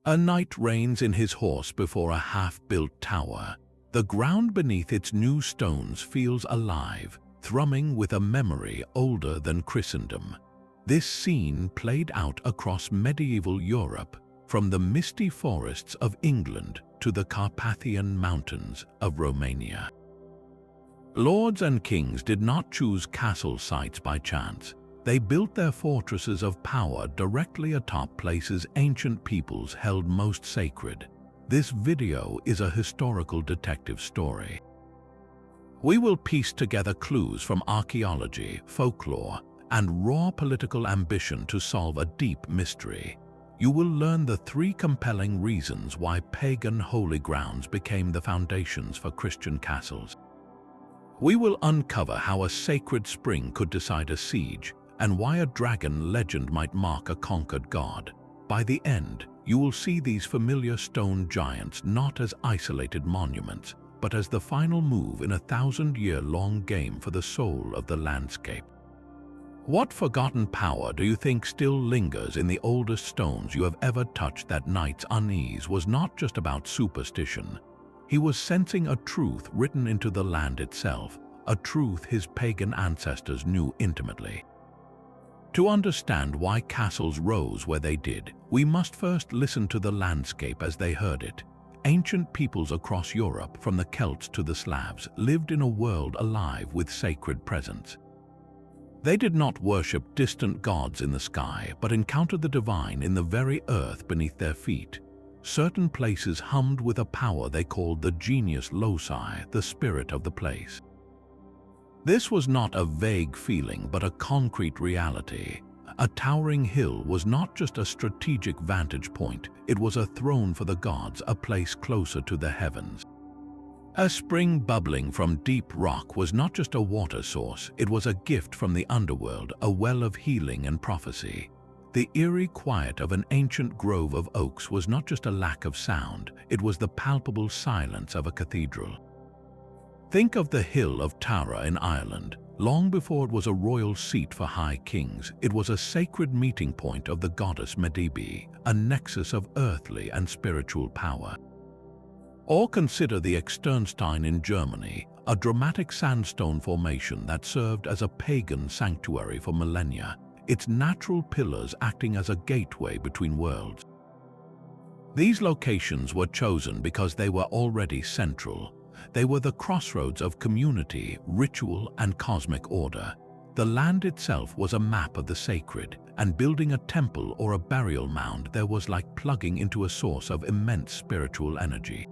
A knight reins in his horse before a half-built tower. The ground beneath its new stones feels alive, thrumming with a memory older than Christendom. This scene played out across medieval Europe, from the misty forests of England to the Carpathian mountains of Romania. Lords and kings did not choose castle sites by chance. They built their fortresses of power directly atop places ancient peoples held most sacred. This video is a historical detective story. We will piece together clues from archaeology, folklore, and raw political ambition to solve a deep mystery. You will learn the 3 compelling reasons why pagan holy grounds became the foundations for Christian castles. We will uncover how a sacred spring could decide a siege, and why a dragon legend might mark a conquered god. By the end, you will see these familiar stone giants not as isolated monuments, but as the final move in a 1,000-year-long game for the soul of the landscape. What forgotten power do you think still lingers in the oldest stones you have ever touched? That knight's unease was not just about superstition. He was sensing a truth written into the land itself, a truth his pagan ancestors knew intimately. To understand why castles rose where they did, we must first listen to the landscape as they heard it. Ancient peoples across Europe, from the Celts to the Slavs, lived in a world alive with sacred presence. They did not worship distant gods in the sky, but encountered the divine in the very earth beneath their feet. Certain places hummed with a power they called the genius loci, the spirit of the place. This was not a vague feeling, but a concrete reality. A towering hill was not just a strategic vantage point, it was a throne for the gods, a place closer to the heavens. A spring bubbling from deep rock was not just a water source, it was a gift from the underworld, a well of healing and prophecy. The eerie quiet of an ancient grove of oaks was not just a lack of sound, it was the palpable silence of a cathedral. Think of the Hill of Tara in Ireland. Long before it was a royal seat for high kings, it was a sacred meeting point of the goddess Medebe, a nexus of earthly and spiritual power. Or consider the Externstein in Germany, a dramatic sandstone formation that served as a pagan sanctuary for millennia, its natural pillars acting as a gateway between worlds. These locations were chosen because they were already central. They were the crossroads of community, ritual, and cosmic order. The land itself was a map of the sacred, and building a temple or a burial mound there was like plugging into a source of immense spiritual energy.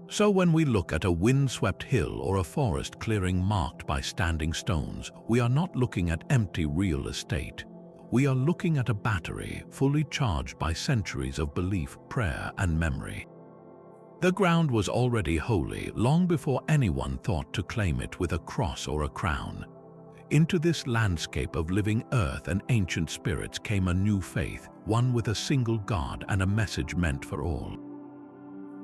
So when we look at a windswept hill or a forest clearing marked by standing stones, we are not looking at empty real estate. We are looking at a battery fully charged by centuries of belief, prayer, and memory. The ground was already holy long before anyone thought to claim it with a cross or a crown. Into this landscape of living earth and ancient spirits came a new faith, one with a single God and a message meant for all.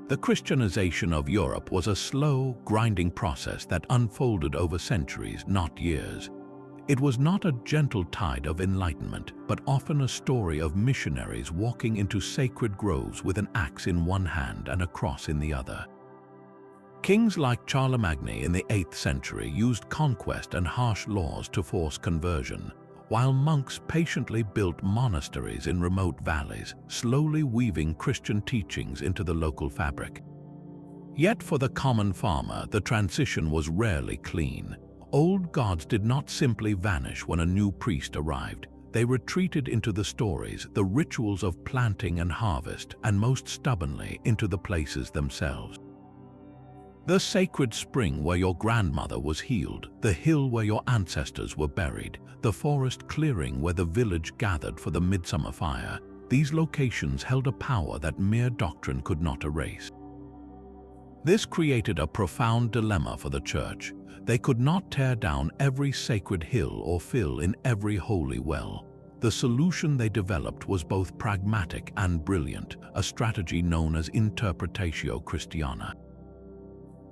The Christianization of Europe was a slow, grinding process that unfolded over centuries, not years. It was not a gentle tide of enlightenment, but often a story of missionaries walking into sacred groves with an axe in one hand and a cross in the other. Kings like Charlemagne in the 8th century used conquest and harsh laws to force conversion, while monks patiently built monasteries in remote valleys, slowly weaving Christian teachings into the local fabric. Yet for the common farmer, the transition was rarely clean. Old gods did not simply vanish when a new priest arrived. They retreated into the stories, the rituals of planting and harvest, and most stubbornly, into the places themselves. The sacred spring where your grandmother was healed, the hill where your ancestors were buried, the forest clearing where the village gathered for the midsummer fire, these locations held a power that mere doctrine could not erase. This created a profound dilemma for the church. They could not tear down every sacred hill or fill in every holy well. The solution they developed was both pragmatic and brilliant, a strategy known as Interpretatio Christiana.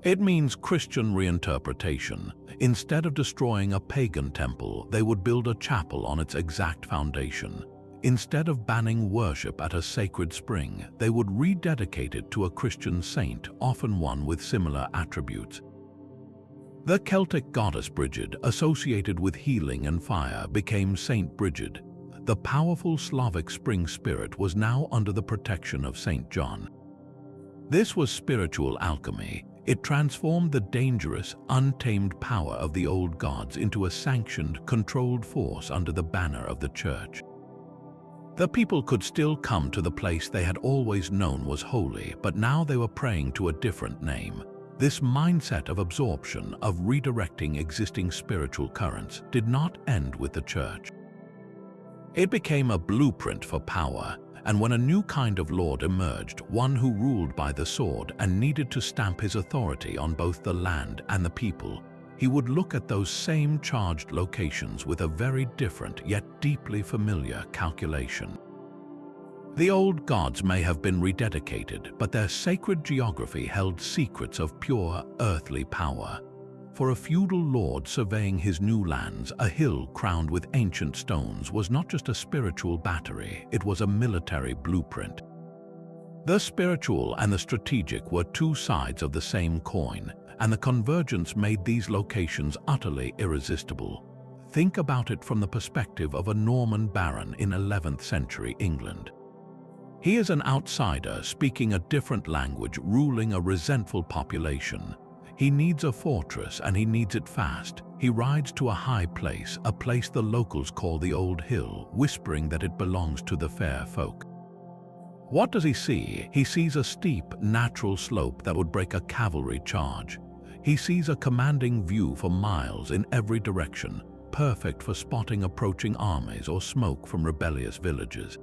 It means Christian reinterpretation. Instead of destroying a pagan temple, they would build a chapel on its exact foundation. Instead of banning worship at a sacred spring, they would rededicate it to a Christian saint, often one with similar attributes. The Celtic goddess Brigid, associated with healing and fire, became Saint Brigid. The powerful Slavic spring spirit was now under the protection of Saint John. This was spiritual alchemy. It transformed the dangerous, untamed power of the old gods into a sanctioned, controlled force under the banner of the Church. The people could still come to the place they had always known was holy, but now they were praying to a different name. This mindset of absorption, of redirecting existing spiritual currents, did not end with the Church. It became a blueprint for power, and when a new kind of lord emerged, one who ruled by the sword and needed to stamp his authority on both the land and the people, he would look at those same charged locations with a very different yet deeply familiar calculation. The old gods may have been rededicated, but their sacred geography held secrets of pure earthly power. For a feudal lord surveying his new lands, a hill crowned with ancient stones was not just a spiritual battery, it was a military blueprint. The spiritual and the strategic were two sides of the same coin, and the convergence made these locations utterly irresistible. Think about it from the perspective of a Norman baron in 11th century England. He is an outsider speaking a different language, ruling a resentful population. He needs a fortress, and he needs it fast. He rides to a high place, a place the locals call the Old Hill, whispering that it belongs to the fair folk. What does he see? He sees a steep, natural slope that would break a cavalry charge. He sees a commanding view for miles in every direction, perfect for spotting approaching armies or smoke from rebellious villages.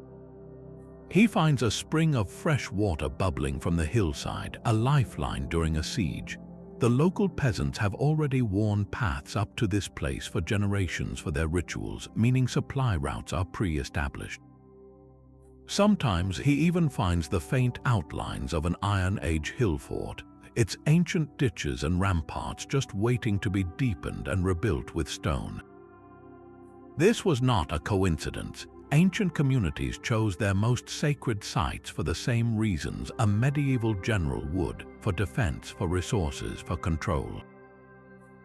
He finds a spring of fresh water bubbling from the hillside, a lifeline during a siege. The local peasants have already worn paths up to this place for generations for their rituals, meaning supply routes are pre-established. Sometimes he even finds the faint outlines of an Iron Age hill fort, its ancient ditches and ramparts just waiting to be deepened and rebuilt with stone. This was not a coincidence. Ancient communities chose their most sacred sites for the same reasons a medieval general would, for defense, for resources, for control.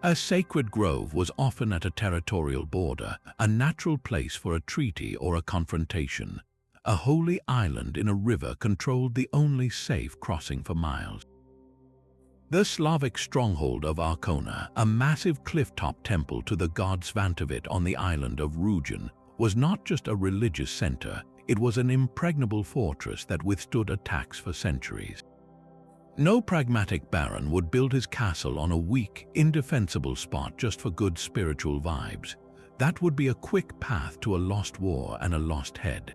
A sacred grove was often at a territorial border, a natural place for a treaty or a confrontation. A holy island in a river controlled the only safe crossing for miles. The Slavic stronghold of Arkona, a massive cliff-top temple to the god Svantovit on the island of Rugen, was not just a religious center, it was an impregnable fortress that withstood attacks for centuries. No pragmatic baron would build his castle on a weak, indefensible spot just for good spiritual vibes. That would be a quick path to a lost war and a lost head.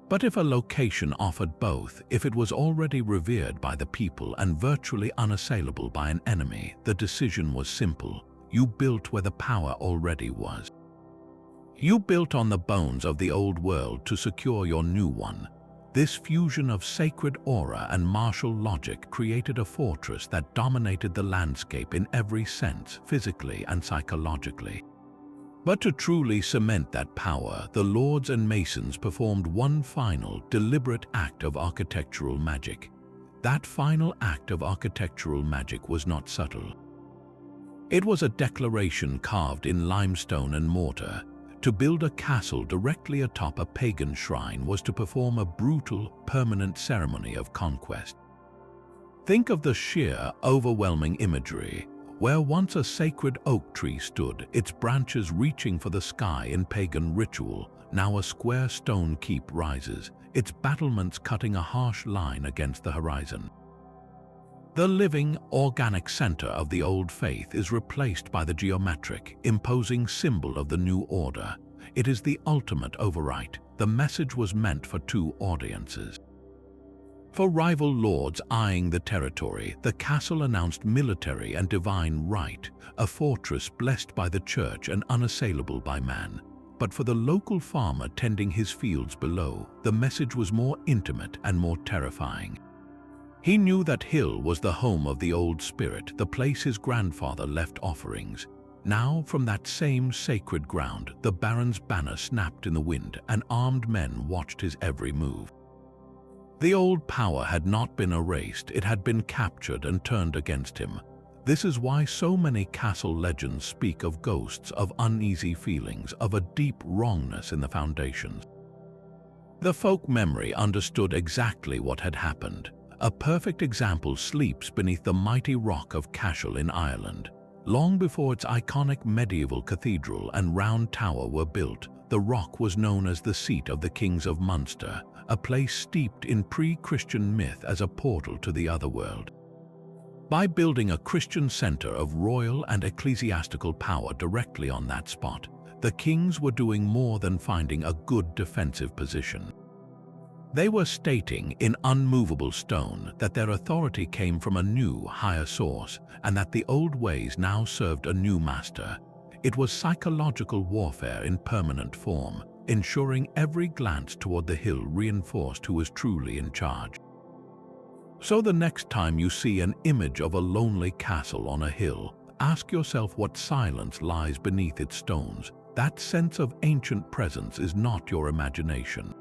But if a location offered both, if it was already revered by the people and virtually unassailable by an enemy, the decision was simple. You built where the power already was. You built on the bones of the old world to secure your new one. This fusion of sacred aura and martial logic created a fortress that dominated the landscape in every sense, physically and psychologically. But to truly cement that power, the lords and masons performed one final, deliberate act of architectural magic. That final act of architectural magic was not subtle. It was a declaration carved in limestone and mortar. To build a castle directly atop a pagan shrine was to perform a brutal, permanent ceremony of conquest. Think of the sheer, overwhelming imagery. Where once a sacred oak tree stood, its branches reaching for the sky in pagan ritual, now a square stone keep rises, its battlements cutting a harsh line against the horizon. The living, organic center of the old faith is replaced by the geometric, imposing symbol of the new order. It is the ultimate overwrite. The message was meant for two audiences. For rival lords eyeing the territory, the castle announced military and divine right, a fortress blessed by the church and unassailable by man. But for the local farmer tending his fields below, the message was more intimate and more terrifying. He knew that hill was the home of the old spirit, the place his grandfather left offerings. Now, from that same sacred ground, the baron's banner snapped in the wind, and armed men watched his every move. The old power had not been erased, it had been captured and turned against him. This is why so many castle legends speak of ghosts, of uneasy feelings, of a deep wrongness in the foundations. The folk memory understood exactly what had happened. A perfect example sleeps beneath the mighty rock of Cashel in Ireland. Long before its iconic medieval cathedral and round tower were built, the rock was known as the seat of the kings of Munster, a place steeped in pre-Christian myth as a portal to the otherworld. By building a Christian center of royal and ecclesiastical power directly on that spot, the kings were doing more than finding a good defensive position. They were stating in unmovable stone that their authority came from a new, higher source, and that the old ways now served a new master. It was psychological warfare in permanent form, ensuring every glance toward the hill reinforced who was truly in charge. So the next time you see an image of a lonely castle on a hill, ask yourself what silence lies beneath its stones. That sense of ancient presence is not your imagination.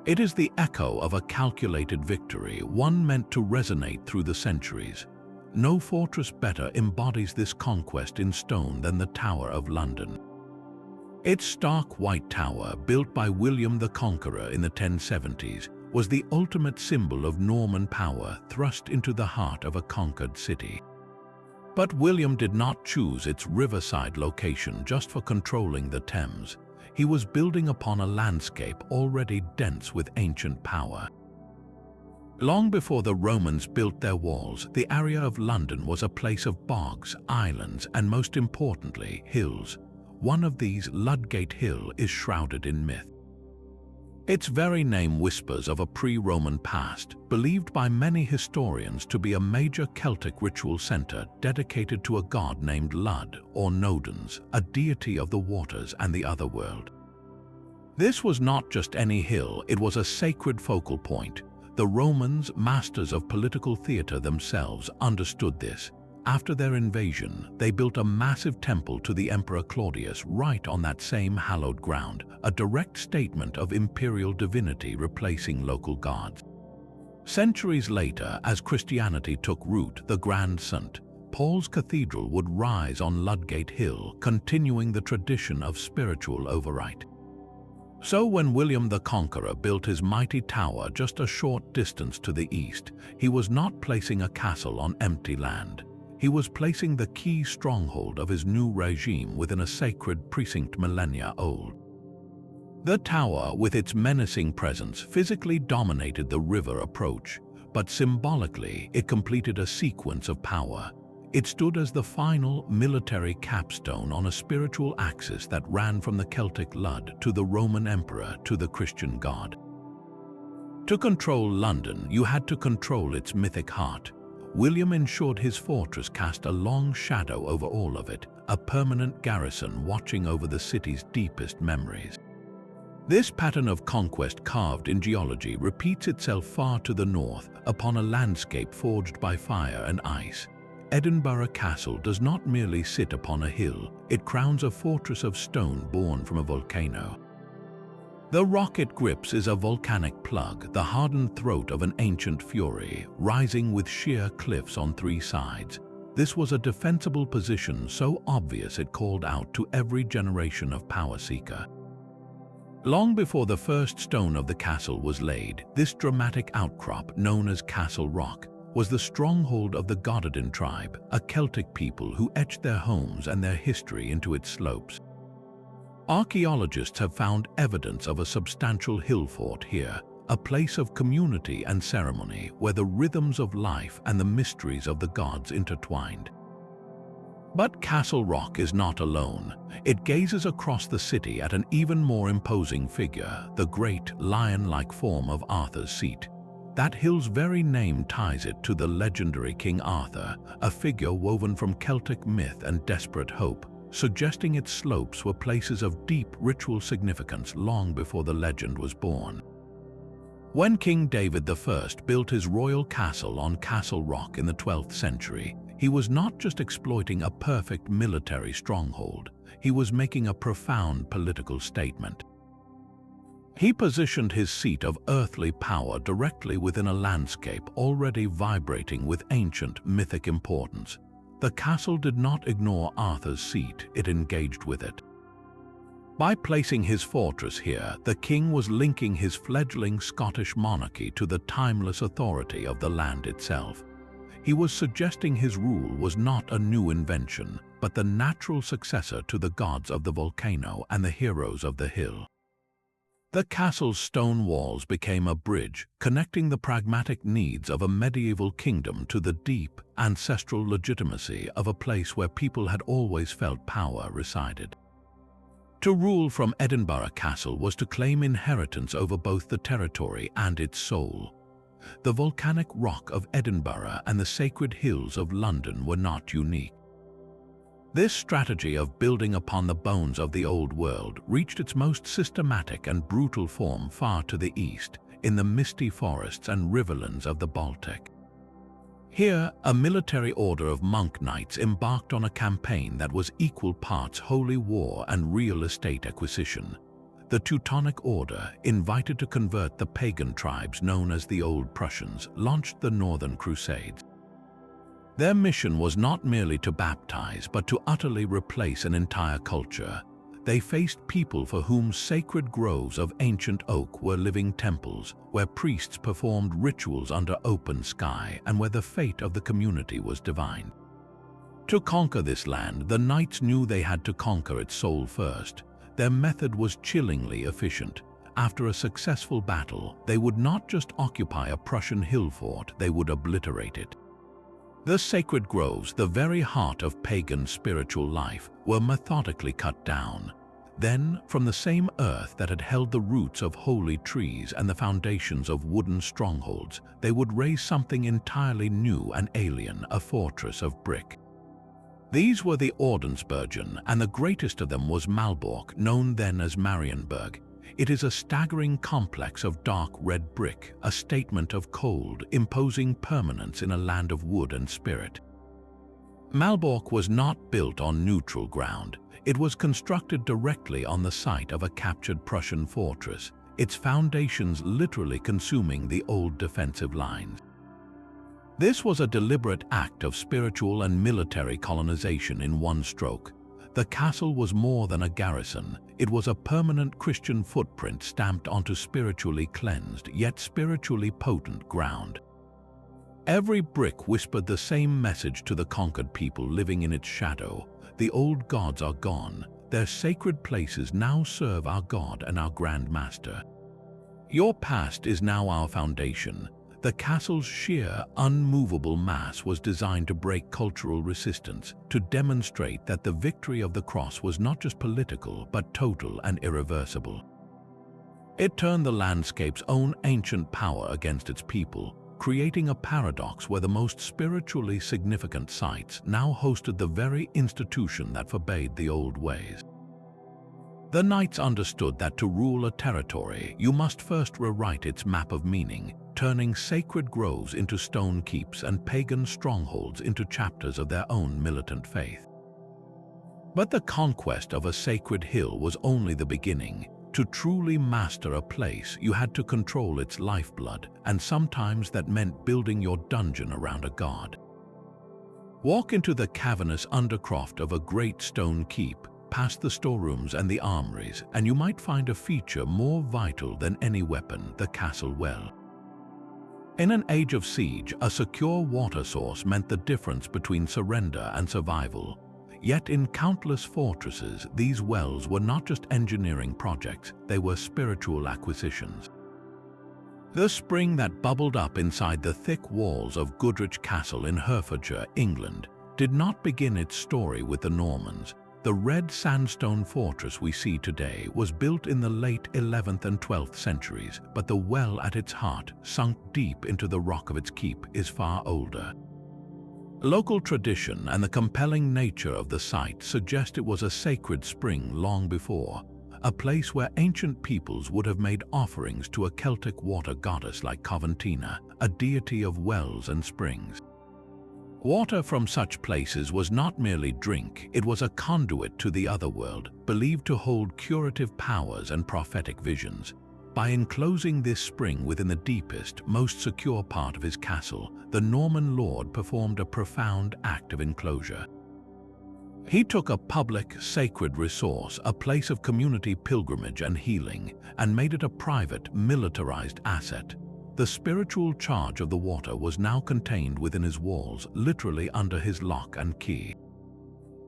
It is the echo of a calculated victory, one meant to resonate through the centuries. No fortress better embodies this conquest in stone than the Tower of London. Its stark white tower, built by William the Conqueror in the 1070s, was the ultimate symbol of Norman power thrust into the heart of a conquered city. But William did not choose its riverside location just for controlling the Thames. He was building upon a landscape already dense with ancient power. Long before the Romans built their walls, the area of London was a place of bogs, islands, and most importantly, hills. One of these, Ludgate Hill, is shrouded in myth. Its very name whispers of a pre-Roman past, believed by many historians to be a major Celtic ritual center dedicated to a god named Lud, or Nodens, a deity of the waters and the otherworld. This was not just any hill, it was a sacred focal point. The Romans, masters of political theater themselves, understood this. After their invasion, they built a massive temple to the Emperor Claudius right on that same hallowed ground, a direct statement of imperial divinity replacing local gods. Centuries later, as Christianity took root, the Grand St. Paul's Cathedral would rise on Ludgate Hill, continuing the tradition of spiritual override. So when William the Conqueror built his mighty tower just a short distance to the east, he was not placing a castle on empty land. He was placing the key stronghold of his new regime within a sacred precinct millennia old. The tower, with its menacing presence, physically dominated the river approach, but symbolically it completed a sequence of power. It stood as the final military capstone on a spiritual axis that ran from the Celtic Lud to the Roman Emperor to the Christian God. To control London, you had to control its mythic heart. William ensured his fortress cast a long shadow over all of it, a permanent garrison watching over the city's deepest memories. This pattern of conquest carved in geology repeats itself far to the north, upon a landscape forged by fire and ice. Edinburgh Castle does not merely sit upon a hill, it crowns a fortress of stone born from a volcano. The rock it grips is a volcanic plug, the hardened throat of an ancient fury, rising with sheer cliffs on three sides. This was a defensible position so obvious it called out to every generation of power seeker. Long before the first stone of the castle was laid, this dramatic outcrop, known as Castle Rock, was the stronghold of the Gododin tribe, a Celtic people who etched their homes and their history into its slopes. Archaeologists have found evidence of a substantial hill fort here, a place of community and ceremony where the rhythms of life and the mysteries of the gods intertwined. But Castle Rock is not alone. It gazes across the city at an even more imposing figure, the great lion-like form of Arthur's seat. That hill's very name ties it to the legendary King Arthur, a figure woven from Celtic myth and desperate hope, suggesting its slopes were places of deep ritual significance long before the legend was born. When King David I built his royal castle on Castle Rock in the 12th century, He was not just exploiting a perfect military stronghold, he was making a profound political statement. He positioned his seat of earthly power directly within a landscape already vibrating with ancient mythic importance. The castle did not ignore Arthur's seat, it engaged with it. By placing his fortress here, the king was linking his fledgling Scottish monarchy to the timeless authority of the land itself. He was suggesting his rule was not a new invention, but the natural successor to the gods of the volcano and the heroes of the hill. The castle's stone walls became a bridge, connecting the pragmatic needs of a medieval kingdom to the deep, ancestral legitimacy of a place where people had always felt power resided. To rule from Edinburgh Castle was to claim inheritance over both the territory and its soul. The volcanic rock of Edinburgh and the sacred hills of London were not unique. This strategy of building upon the bones of the old world reached its most systematic and brutal form far to the east, in the misty forests and riverlands of the Baltic. Here, a military order of monk knights embarked on a campaign that was equal parts holy war and real estate acquisition. The Teutonic Order, invited to convert the pagan tribes known as the Old Prussians, launched the Northern Crusades. Their mission was not merely to baptize, but to utterly replace an entire culture. They faced people for whom sacred groves of ancient oak were living temples, where priests performed rituals under open sky and where the fate of the community was divine. To conquer this land, the knights knew they had to conquer its soul first. Their method was chillingly efficient. After a successful battle, they would not just occupy a Prussian hill fort, they would obliterate it. The sacred groves, the very heart of pagan spiritual life, were methodically cut down. Then, from the same earth that had held the roots of holy trees and the foundations of wooden strongholds, they would raise something entirely new and alien, a fortress of brick. These were the Ordensburgen, and the greatest of them was Malbork, known then as Marienburg. It is a staggering complex of dark red brick, a statement of cold, imposing permanence in a land of wood and spirit. Malbork was not built on neutral ground. It was constructed directly on the site of a captured Prussian fortress, its foundations literally consuming the old defensive lines. This was a deliberate act of spiritual and military colonization in one stroke. The castle was more than a garrison. It was a permanent Christian footprint stamped onto spiritually cleansed, yet spiritually potent ground. Every brick whispered the same message to the conquered people living in its shadow. The old gods are gone. Their sacred places now serve our God and our Grand Master. Your past is now our foundation. The castle's sheer, unmovable mass was designed to break cultural resistance, to demonstrate that the victory of the cross was not just political, but total and irreversible. It turned the landscape's own ancient power against its people, creating a paradox where the most spiritually significant sites now hosted the very institution that forbade the old ways. The knights understood that to rule a territory, you must first rewrite its map of meaning, turning sacred groves into stone keeps and pagan strongholds into chapters of their own militant faith. But the conquest of a sacred hill was only the beginning. To truly master a place, you had to control its lifeblood, and sometimes that meant building your dungeon around a god. Walk into the cavernous undercroft of a great stone keep, past the storerooms and the armories, and you might find a feature more vital than any weapon: the castle well. In an age of siege, a secure water source meant the difference between surrender and survival. Yet in countless fortresses, these wells were not just engineering projects, they were spiritual acquisitions. The spring that bubbled up inside the thick walls of Goodrich Castle in Herefordshire, England, did not begin its story with the Normans. The red sandstone fortress we see today was built in the late 11th and 12th centuries, but the well at its heart, sunk deep into the rock of its keep, is far older. Local tradition and the compelling nature of the site suggest it was a sacred spring long before, a place where ancient peoples would have made offerings to a Celtic water goddess like Coventina, a deity of wells and springs. Water from such places was not merely drink, it was a conduit to the otherworld, believed to hold curative powers and prophetic visions. By enclosing this spring within the deepest, most secure part of his castle, the Norman lord performed a profound act of enclosure. He took a public, sacred resource, a place of community pilgrimage and healing, and made it a private, militarized asset. The spiritual charge of the water was now contained within his walls, literally under his lock and key.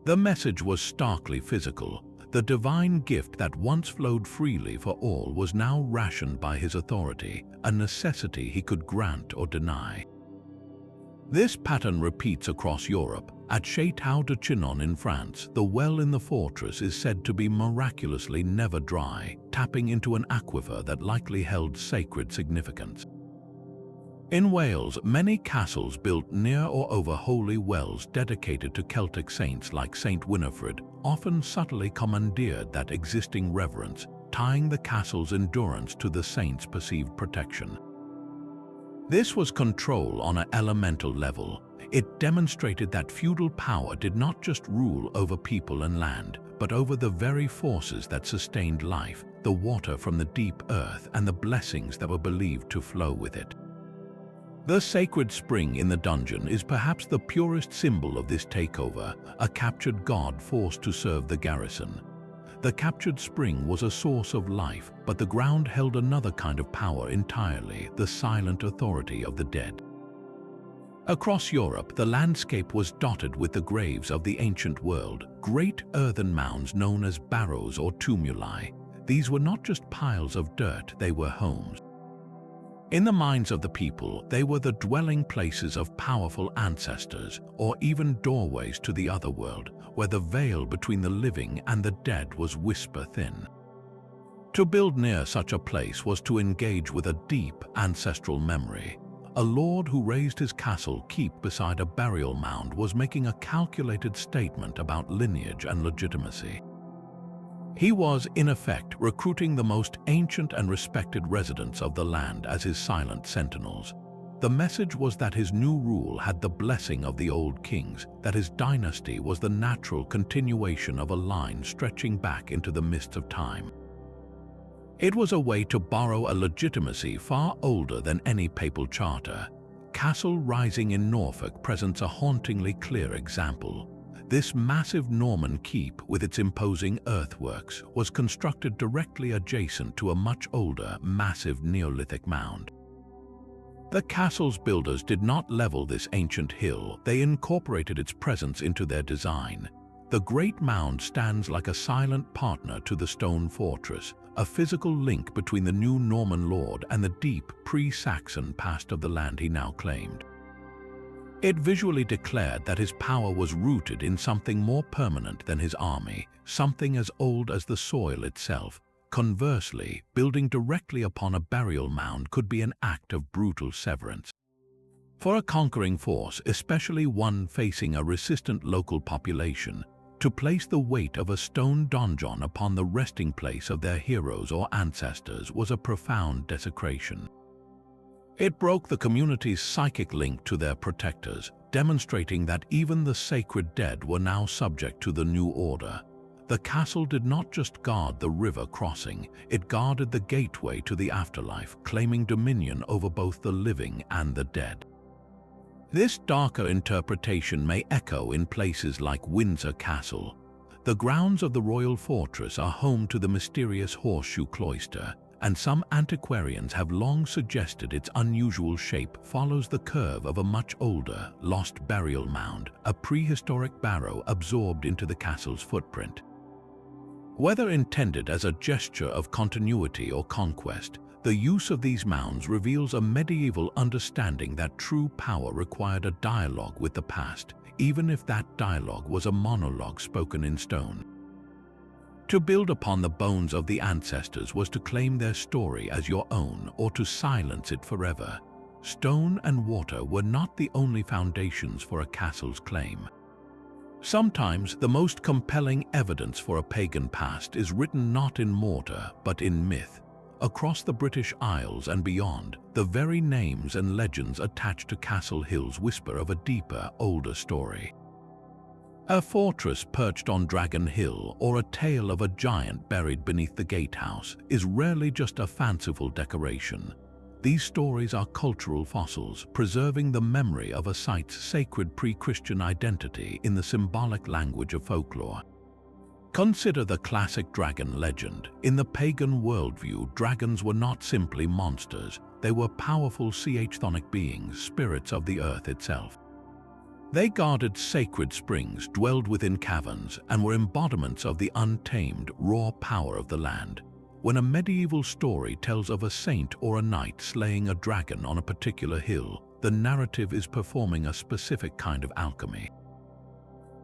The message was starkly physical. The divine gift that once flowed freely for all was now rationed by his authority, a necessity he could grant or deny. This pattern repeats across Europe. At Château de Chinon in France, the well in the fortress is said to be miraculously never dry, tapping into an aquifer that likely held sacred significance. In Wales, many castles built near or over holy wells dedicated to Celtic saints like Saint Winifred often subtly commandeered that existing reverence, tying the castle's endurance to the saint's perceived protection. This was control on an elemental level. It demonstrated that feudal power did not just rule over people and land, but over the very forces that sustained life, the water from the deep earth and the blessings that were believed to flow with it. The sacred spring in the dungeon is perhaps the purest symbol of this takeover, a captured god forced to serve the garrison. The captured spring was a source of life, but the ground held another kind of power entirely, the silent authority of the dead. Across Europe, the landscape was dotted with the graves of the ancient world, great earthen mounds known as barrows or tumuli. These were not just piles of dirt, they were homes. In the minds of the people, they were the dwelling places of powerful ancestors, or even doorways to the otherworld, where the veil between the living and the dead was whisper-thin. To build near such a place was to engage with a deep ancestral memory. A lord who raised his castle keep beside a burial mound was making a calculated statement about lineage and legitimacy. He was, in effect, recruiting the most ancient and respected residents of the land as his silent sentinels. The message was that his new rule had the blessing of the old kings, that his dynasty was the natural continuation of a line stretching back into the mists of time. It was a way to borrow a legitimacy far older than any papal charter. Castle Rising in Norfolk presents a hauntingly clear example. This massive Norman keep, with its imposing earthworks, was constructed directly adjacent to a much older, massive Neolithic mound. The castle's builders did not level this ancient hill, they incorporated its presence into their design. The Great Mound stands like a silent partner to the stone fortress, a physical link between the new Norman lord and the deep pre-Saxon past of the land he now claimed. It visually declared that his power was rooted in something more permanent than his army, something as old as the soil itself. Conversely, building directly upon a burial mound could be an act of brutal severance. For a conquering force, especially one facing a resistant local population, to place the weight of a stone donjon upon the resting place of their heroes or ancestors was a profound desecration. It broke the community's psychic link to their protectors, demonstrating that even the sacred dead were now subject to the new order. The castle did not just guard the river crossing, it guarded the gateway to the afterlife, claiming dominion over both the living and the dead. This darker interpretation may echo in places like Windsor Castle. The grounds of the royal fortress are home to the mysterious horseshoe cloister, and some antiquarians have long suggested its unusual shape follows the curve of a much older, lost burial mound, a prehistoric barrow absorbed into the castle's footprint. Whether intended as a gesture of continuity or conquest, the use of these mounds reveals a medieval understanding that true power required a dialogue with the past, even if that dialogue was a monologue spoken in stone. To build upon the bones of the ancestors was to claim their story as your own or to silence it forever. Stone and water were not the only foundations for a castle's claim. Sometimes the most compelling evidence for a pagan past is written not in mortar but in myth. Across the British Isles and beyond, the very names and legends attached to Castle Hills whisper of a deeper, older story. A fortress perched on Dragon Hill or a tale of a giant buried beneath the gatehouse is rarely just a fanciful decoration. These stories are cultural fossils, preserving the memory of a site's sacred pre-Christian identity in the symbolic language of folklore. Consider the classic dragon legend. In the pagan worldview, dragons were not simply monsters, they were powerful chthonic beings, spirits of the earth itself. They guarded sacred springs, dwelled within caverns, and were embodiments of the untamed, raw power of the land. When a medieval story tells of a saint or a knight slaying a dragon on a particular hill, the narrative is performing a specific kind of alchemy.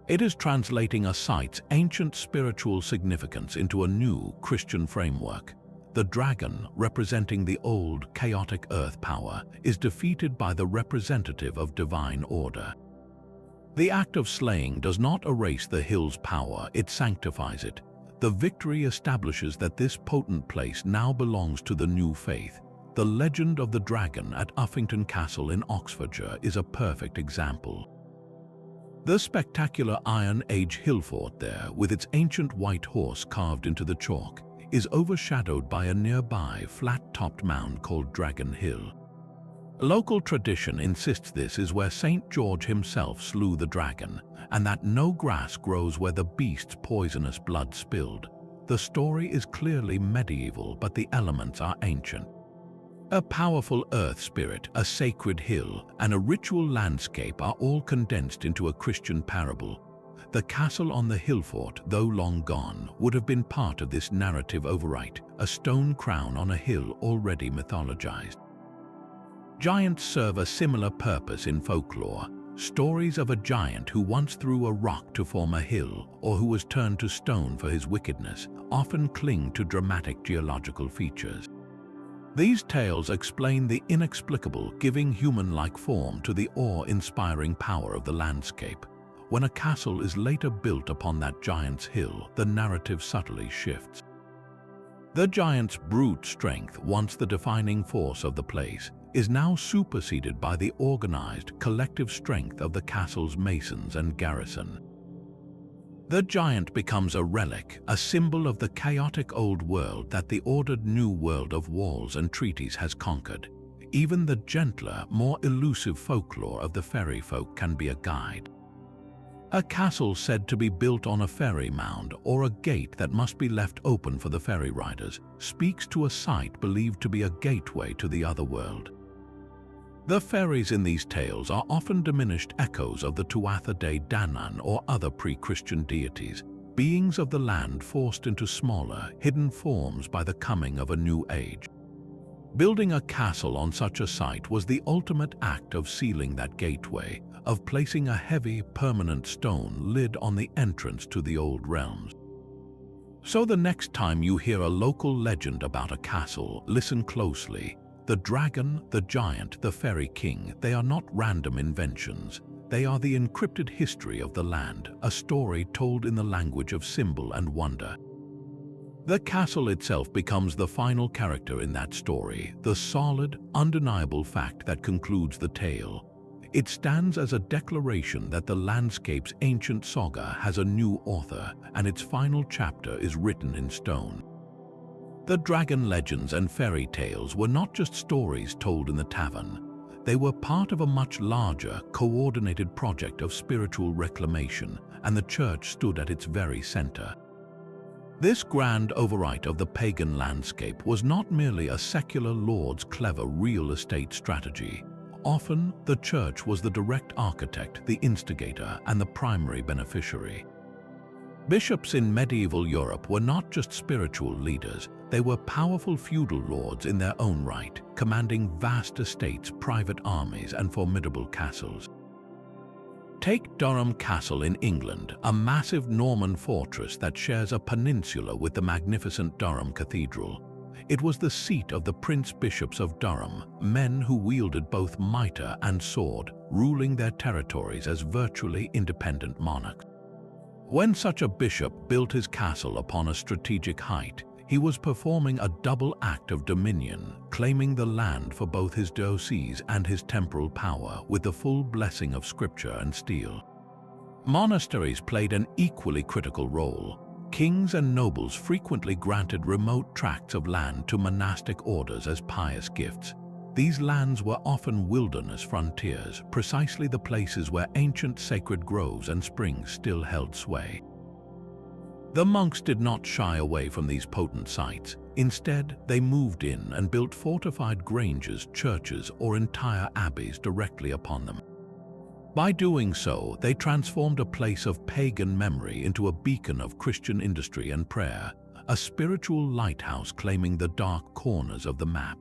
It is translating a site's ancient spiritual significance into a new Christian framework. The dragon, representing the old, chaotic earth power, is defeated by the representative of divine order. The act of slaying does not erase the hill's power, it sanctifies it. The victory establishes that this potent place now belongs to the new faith. The legend of the dragon at Uffington Castle in Oxfordshire is a perfect example. The spectacular Iron Age hill fort there, with its ancient white horse carved into the chalk, is overshadowed by a nearby flat-topped mound called Dragon Hill. Local tradition insists this is where St. George himself slew the dragon, and that no grass grows where the beast's poisonous blood spilled. The story is clearly medieval, but the elements are ancient. A powerful earth spirit, a sacred hill, and a ritual landscape are all condensed into a Christian parable. The castle on the hill fort, though long gone, would have been part of this narrative overwrite, a stone crown on a hill already mythologized. Giants serve a similar purpose in folklore. Stories of a giant who once threw a rock to form a hill or who was turned to stone for his wickedness often cling to dramatic geological features. These tales explain the inexplicable, giving human-like form to the awe-inspiring power of the landscape. When a castle is later built upon that giant's hill, the narrative subtly shifts. The giant's brute strength, once the defining force of the place, is now superseded by the organized, collective strength of the castle's masons and garrison. The giant becomes a relic, a symbol of the chaotic old world that the ordered new world of walls and treaties has conquered. Even the gentler, more elusive folklore of the fairy folk can be a guide. A castle said to be built on a fairy mound or a gate that must be left open for the ferry riders speaks to a site believed to be a gateway to the other world. The fairies in these tales are often diminished echoes of the Tuatha De Danann or other pre-Christian deities, beings of the land forced into smaller, hidden forms by the coming of a new age. Building a castle on such a site was the ultimate act of sealing that gateway, of placing a heavy, permanent stone lid on the entrance to the old realms. So the next time you hear a local legend about a castle, listen closely. The dragon, the giant, the fairy king, they are not random inventions. They are the encrypted history of the land, a story told in the language of symbol and wonder. The castle itself becomes the final character in that story, the solid, undeniable fact that concludes the tale. It stands as a declaration that the landscape's ancient saga has a new author, and its final chapter is written in stone. The dragon legends and fairy tales were not just stories told in the tavern. They were part of a much larger, coordinated project of spiritual reclamation, and the church stood at its very center. This grand overwrite of the pagan landscape was not merely a secular lord's clever real estate strategy. Often, the church was the direct architect, the instigator, and the primary beneficiary. Bishops in medieval Europe were not just spiritual leaders, they were powerful feudal lords in their own right, commanding vast estates, private armies, and formidable castles. Take Durham Castle in England, a massive Norman fortress that shares a peninsula with the magnificent Durham Cathedral. It was the seat of the Prince Bishops of Durham, men who wielded both mitre and sword, ruling their territories as virtually independent monarchs. When such a bishop built his castle upon a strategic height, He was performing a double act of dominion, claiming the land for both his dioceses and his temporal power with the full blessing of scripture and steel. Monasteries played an equally critical role. Kings and nobles frequently granted remote tracts of land to monastic orders as pious gifts. These lands were often wilderness frontiers, precisely the places where ancient sacred groves and springs still held sway. The monks did not shy away from these potent sites. Instead, they moved in and built fortified granges, churches, or entire abbeys directly upon them. By doing so, they transformed a place of pagan memory into a beacon of Christian industry and prayer, a spiritual lighthouse claiming the dark corners of the map.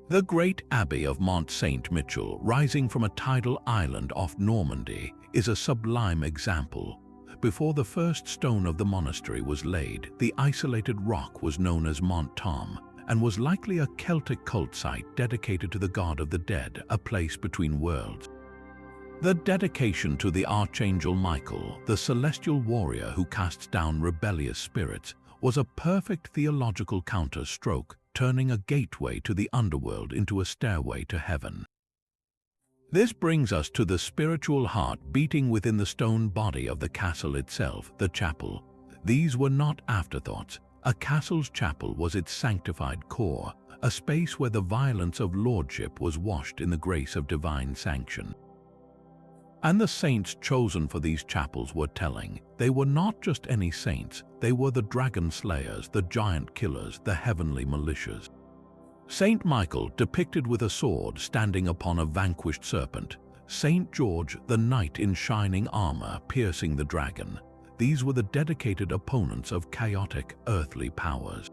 The great abbey of Mont Saint-Michel, rising from a tidal island off Normandy, is a sublime example. Before the first stone of the monastery was laid, the isolated rock was known as Mont Tom and was likely a Celtic cult site dedicated to the god of the dead, a place between worlds. The dedication to the Archangel Michael, the celestial warrior who casts down rebellious spirits, was a perfect theological counterstroke, turning a gateway to the underworld into a stairway to heaven. This brings us to the spiritual heart beating within the stone body of the castle itself, the chapel. These were not afterthoughts. A castle's chapel was its sanctified core, a space where the violence of lordship was washed in the grace of divine sanction. And the saints chosen for these chapels were telling. They were not just any saints, they were the dragon slayers, the giant killers, the heavenly militias. Saint Michael, depicted with a sword standing upon a vanquished serpent. Saint George, the knight in shining armor, piercing the dragon. These were the dedicated opponents of chaotic, earthly powers.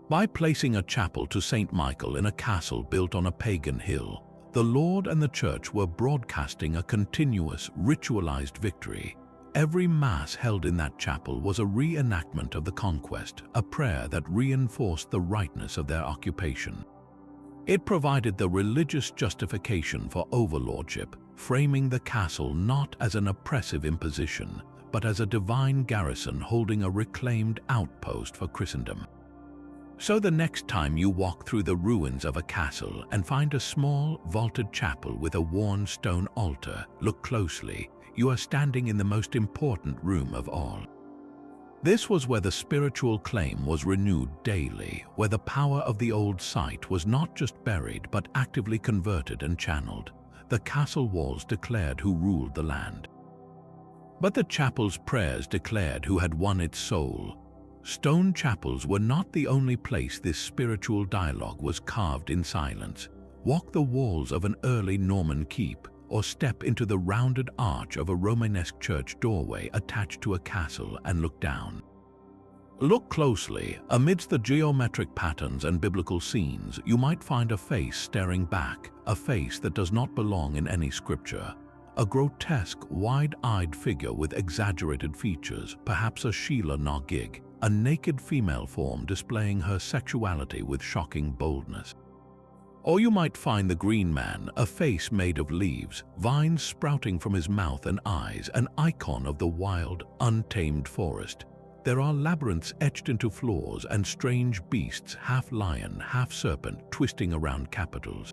By placing a chapel to Saint Michael in a castle built on a pagan hill, the Lord and the Church were broadcasting a continuous, ritualized victory. Every Mass held in that chapel was a reenactment of the conquest, a prayer that reinforced the rightness of their occupation. It provided the religious justification for overlordship, framing the castle not as an oppressive imposition, but as a divine garrison holding a reclaimed outpost for Christendom. So the next time you walk through the ruins of a castle and find a small, vaulted chapel with a worn stone altar, look closely. You are standing in the most important room of all. This was where the spiritual claim was renewed daily, where the power of the old site was not just buried but actively converted and channeled. The castle walls declared who ruled the land. But the chapel's prayers declared who had won its soul. Stone chapels were not the only place this spiritual dialogue was carved in silence. Walk the walls of an early Norman keep, or step into the rounded arch of a Romanesque church doorway attached to a castle and look down. Look closely. Amidst the geometric patterns and biblical scenes, you might find a face staring back, a face that does not belong in any scripture. A grotesque, wide-eyed figure with exaggerated features, perhaps a Sheila na gig, a naked female form displaying her sexuality with shocking boldness. Or you might find the Green Man, a face made of leaves, vines sprouting from his mouth and eyes, an icon of the wild, untamed forest. There are labyrinths etched into floors and strange beasts, half lion, half serpent, twisting around capitals.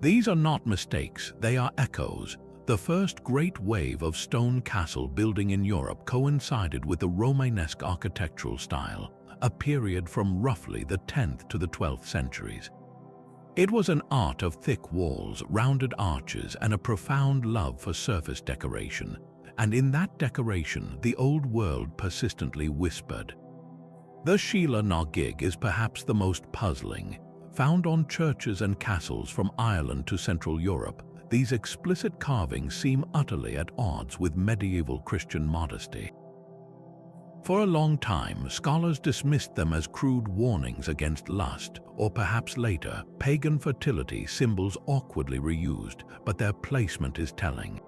These are not mistakes, they are echoes. The first great wave of stone castle building in Europe coincided with the Romanesque architectural style, a period from roughly the 10th to the 12th centuries. It was an art of thick walls, rounded arches, and a profound love for surface decoration. And in that decoration, the old world persistently whispered. The Sheila na gig is perhaps the most puzzling. Found on churches and castles from Ireland to Central Europe, these explicit carvings seem utterly at odds with medieval Christian modesty. For a long time, scholars dismissed them as crude warnings against lust, or perhaps later, pagan fertility symbols awkwardly reused, but their placement is telling.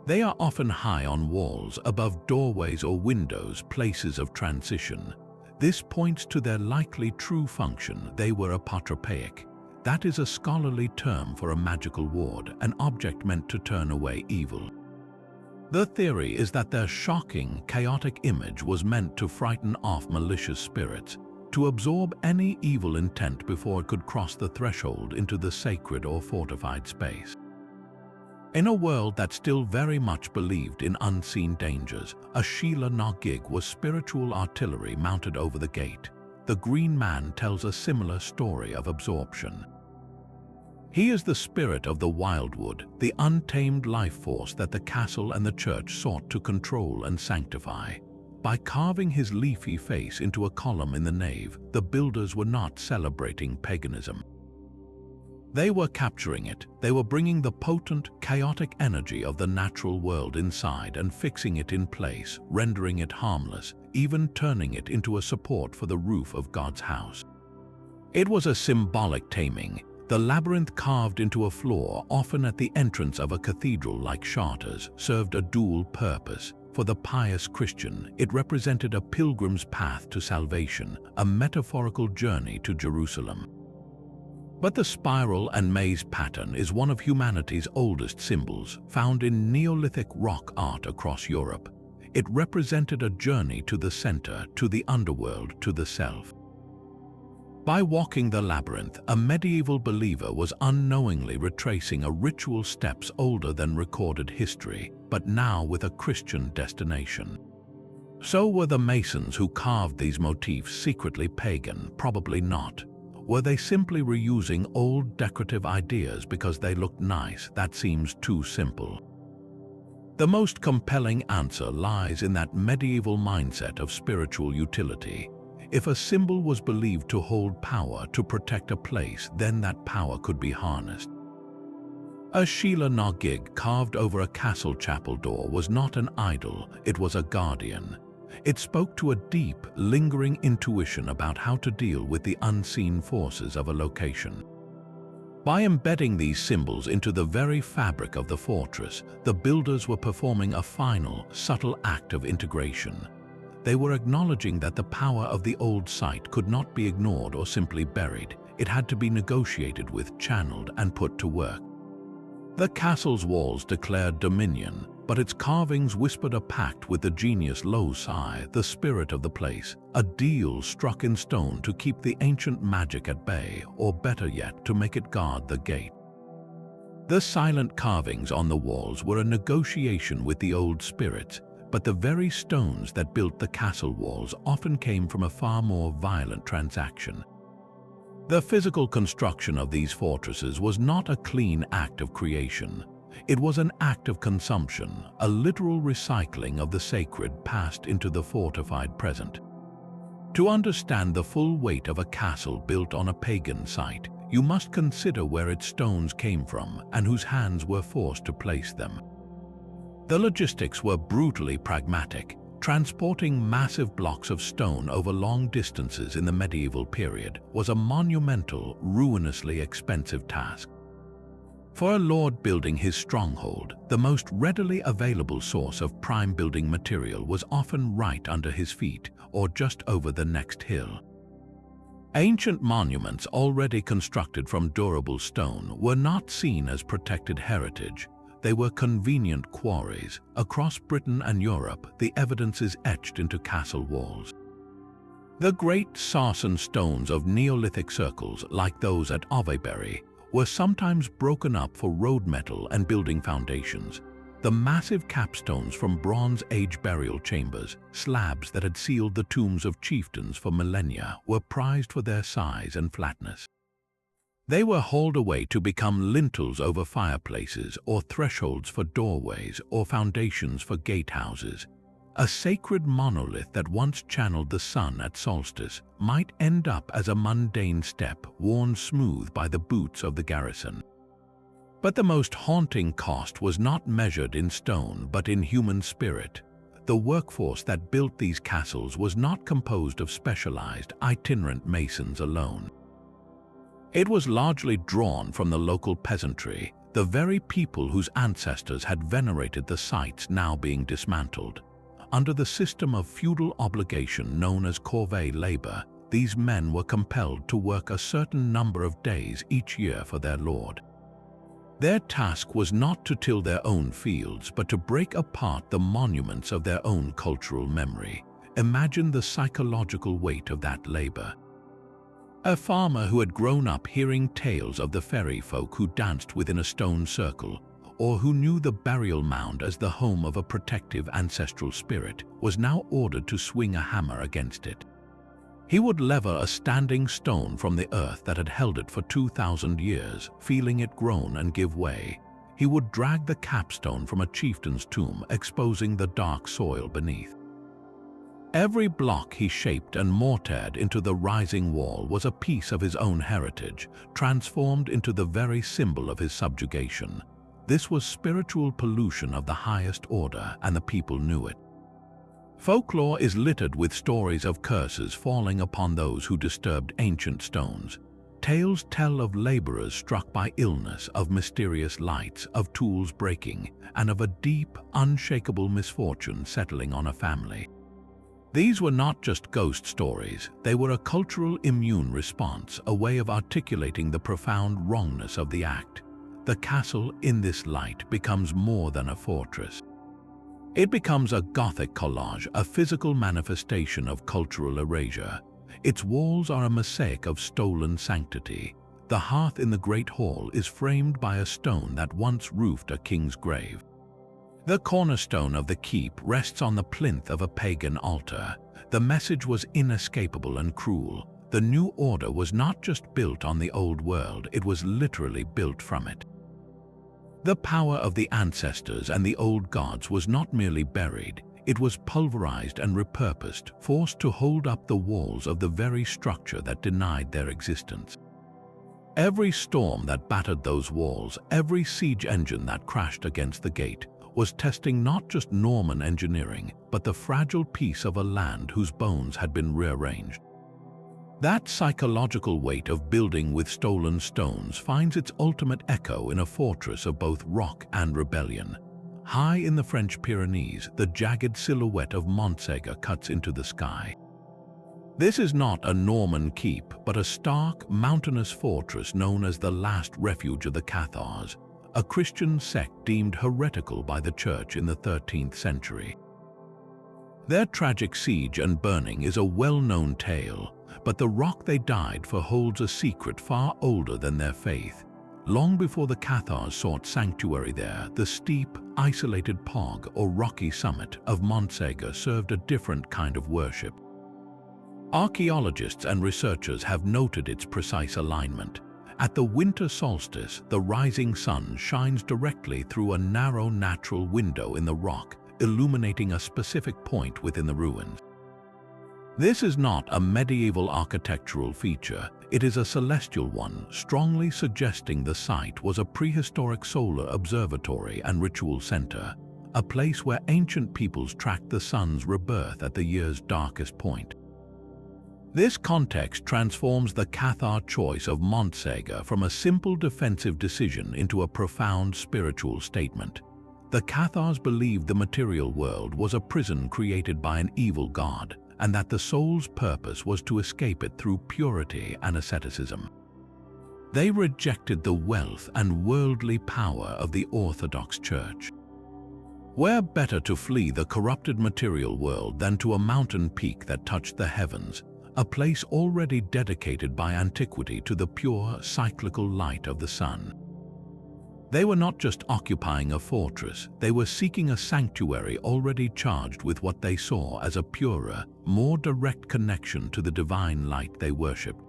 They are often high on walls, above doorways or windows, places of transition. This points to their likely true function. They were apotropaic. That is a scholarly term for a magical ward, an object meant to turn away evil. The theory is that their shocking, chaotic image was meant to frighten off malicious spirits, to absorb any evil intent before it could cross the threshold into the sacred or fortified space. In a world that still very much believed in unseen dangers, a Sheila na gig was spiritual artillery mounted over the gate. The Green Man tells a similar story of absorption. He is the spirit of the wildwood, the untamed life force that the castle and the church sought to control and sanctify. By carving his leafy face into a column in the nave, the builders were not celebrating paganism. They were capturing it. They were bringing the potent, chaotic energy of the natural world inside and fixing it in place, rendering it harmless, even turning it into a support for the roof of God's house. It was a symbolic taming. The labyrinth carved into a floor, often at the entrance of a cathedral like Chartres, served a dual purpose. For the pious Christian, it represented a pilgrim's path to salvation, a metaphorical journey to Jerusalem. But the spiral and maze pattern is one of humanity's oldest symbols, found in Neolithic rock art across Europe. It represented a journey to the center, to the underworld, to the self. By walking the labyrinth, a medieval believer was unknowingly retracing a ritual steps older than recorded history, but now with a Christian destination. So were the masons who carved these motifs secretly pagan? Probably not. Were they simply reusing old decorative ideas because they looked nice? That seems too simple. The most compelling answer lies in that medieval mindset of spiritual utility. If a symbol was believed to hold power to protect a place, then that power could be harnessed. A Sheila na gig carved over a castle chapel door was not an idol, it was a guardian. It spoke to a deep, lingering intuition about how to deal with the unseen forces of a location. By embedding these symbols into the very fabric of the fortress, the builders were performing a final, subtle act of integration. They were acknowledging that the power of the old site could not be ignored or simply buried. It had to be negotiated with, channeled, and put to work. The castle's walls declared dominion, but its carvings whispered a pact with the genius loci, the spirit of the place, a deal struck in stone to keep the ancient magic at bay, or better yet, to make it guard the gate. The silent carvings on the walls were a negotiation with the old spirits, but the very stones that built the castle walls often came from a far more violent transaction. The physical construction of these fortresses was not a clean act of creation. It was an act of consumption, a literal recycling of the sacred past into the fortified present. To understand the full weight of a castle built on a pagan site, you must consider where its stones came from and whose hands were forced to place them. The logistics were brutally pragmatic. Transporting massive blocks of stone over long distances in the medieval period was a monumental, ruinously expensive task. For a lord building his stronghold, the most readily available source of prime building material was often right under his feet or just over the next hill. Ancient monuments already constructed from durable stone were not seen as protected heritage. They were convenient quarries. Across Britain and Europe, the evidence is etched into castle walls. The great sarsen stones of Neolithic circles, like those at Avebury, were sometimes broken up for road metal and building foundations. The massive capstones from Bronze Age burial chambers, slabs that had sealed the tombs of chieftains for millennia, were prized for their size and flatness. They were hauled away to become lintels over fireplaces, or thresholds for doorways, or foundations for gatehouses. A sacred monolith that once channeled the sun at solstice might end up as a mundane step worn smooth by the boots of the garrison. But the most haunting cost was not measured in stone but in human spirit. The workforce that built these castles was not composed of specialized, itinerant masons alone. It was largely drawn from the local peasantry, the very people whose ancestors had venerated the sites now being dismantled. Under the system of feudal obligation known as corvée labor, these men were compelled to work a certain number of days each year for their lord. Their task was not to till their own fields, but to break apart the monuments of their own cultural memory. Imagine the psychological weight of that labor. A farmer who had grown up hearing tales of the fairy folk who danced within a stone circle, or who knew the burial mound as the home of a protective ancestral spirit, was now ordered to swing a hammer against it. He would lever a standing stone from the earth that had held it for 2,000 years, feeling it groan and give way. He would drag the capstone from a chieftain's tomb, exposing the dark soil beneath. Every block he shaped and mortared into the rising wall was a piece of his own heritage, transformed into the very symbol of his subjugation. This was spiritual pollution of the highest order, and the people knew it. Folklore is littered with stories of curses falling upon those who disturbed ancient stones. Tales tell of laborers struck by illness, of mysterious lights, of tools breaking, and of a deep, unshakable misfortune settling on a family. These were not just ghost stories, they were a cultural immune response, a way of articulating the profound wrongness of the act. The castle in this light becomes more than a fortress. It becomes a Gothic collage, a physical manifestation of cultural erasure. Its walls are a mosaic of stolen sanctity. The hearth in the great hall is framed by a stone that once roofed a king's grave. The cornerstone of the keep rests on the plinth of a pagan altar. The message was inescapable and cruel. The new order was not just built on the old world, it was literally built from it. The power of the ancestors and the old gods was not merely buried, it was pulverized and repurposed, forced to hold up the walls of the very structure that denied their existence. Every storm that battered those walls, every siege engine that crashed against the gate, was testing not just Norman engineering, but the fragile piece of a land whose bones had been rearranged. That psychological weight of building with stolen stones finds its ultimate echo in a fortress of both rock and rebellion. High in the French Pyrenees, the jagged silhouette of Montségur cuts into the sky. This is not a Norman keep, but a stark, mountainous fortress known as the last refuge of the Cathars, a Christian sect deemed heretical by the Church in the 13th century. Their tragic siege and burning is a well-known tale, but the rock they died for holds a secret far older than their faith. Long before the Cathars sought sanctuary there, the steep, isolated pog or rocky summit of Montségur served a different kind of worship. Archaeologists and researchers have noted its precise alignment. At the winter solstice, the rising sun shines directly through a narrow natural window in the rock, illuminating a specific point within the ruins. This is not a medieval architectural feature, it is a celestial one, strongly suggesting the site was a prehistoric solar observatory and ritual center, a place where ancient peoples tracked the sun's rebirth at the year's darkest point. This context transforms the Cathar choice of Montségur from a simple defensive decision into a profound spiritual statement. The Cathars believed the material world was a prison created by an evil god, and that the soul's purpose was to escape it through purity and asceticism. They rejected the wealth and worldly power of the Orthodox Church. Where better to flee the corrupted material world than to a mountain peak that touched the heavens, a place already dedicated by antiquity to the pure, cyclical light of the sun. They were not just occupying a fortress, they were seeking a sanctuary already charged with what they saw as a purer, more direct connection to the divine light they worshipped.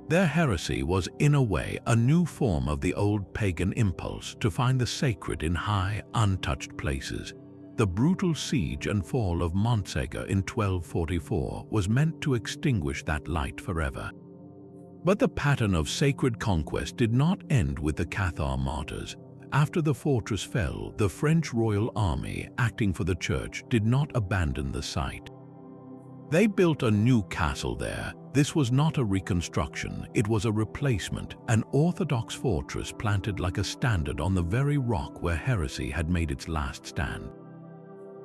Their heresy was, in a way, a new form of the old pagan impulse to find the sacred in high, untouched places. The brutal siege and fall of Montségur in 1244 was meant to extinguish that light forever. But the pattern of sacred conquest did not end with the Cathar martyrs. After the fortress fell, the French royal army, acting for the church, did not abandon the site. They built a new castle there. This was not a reconstruction, it was a replacement, an orthodox fortress planted like a standard on the very rock where heresy had made its last stand.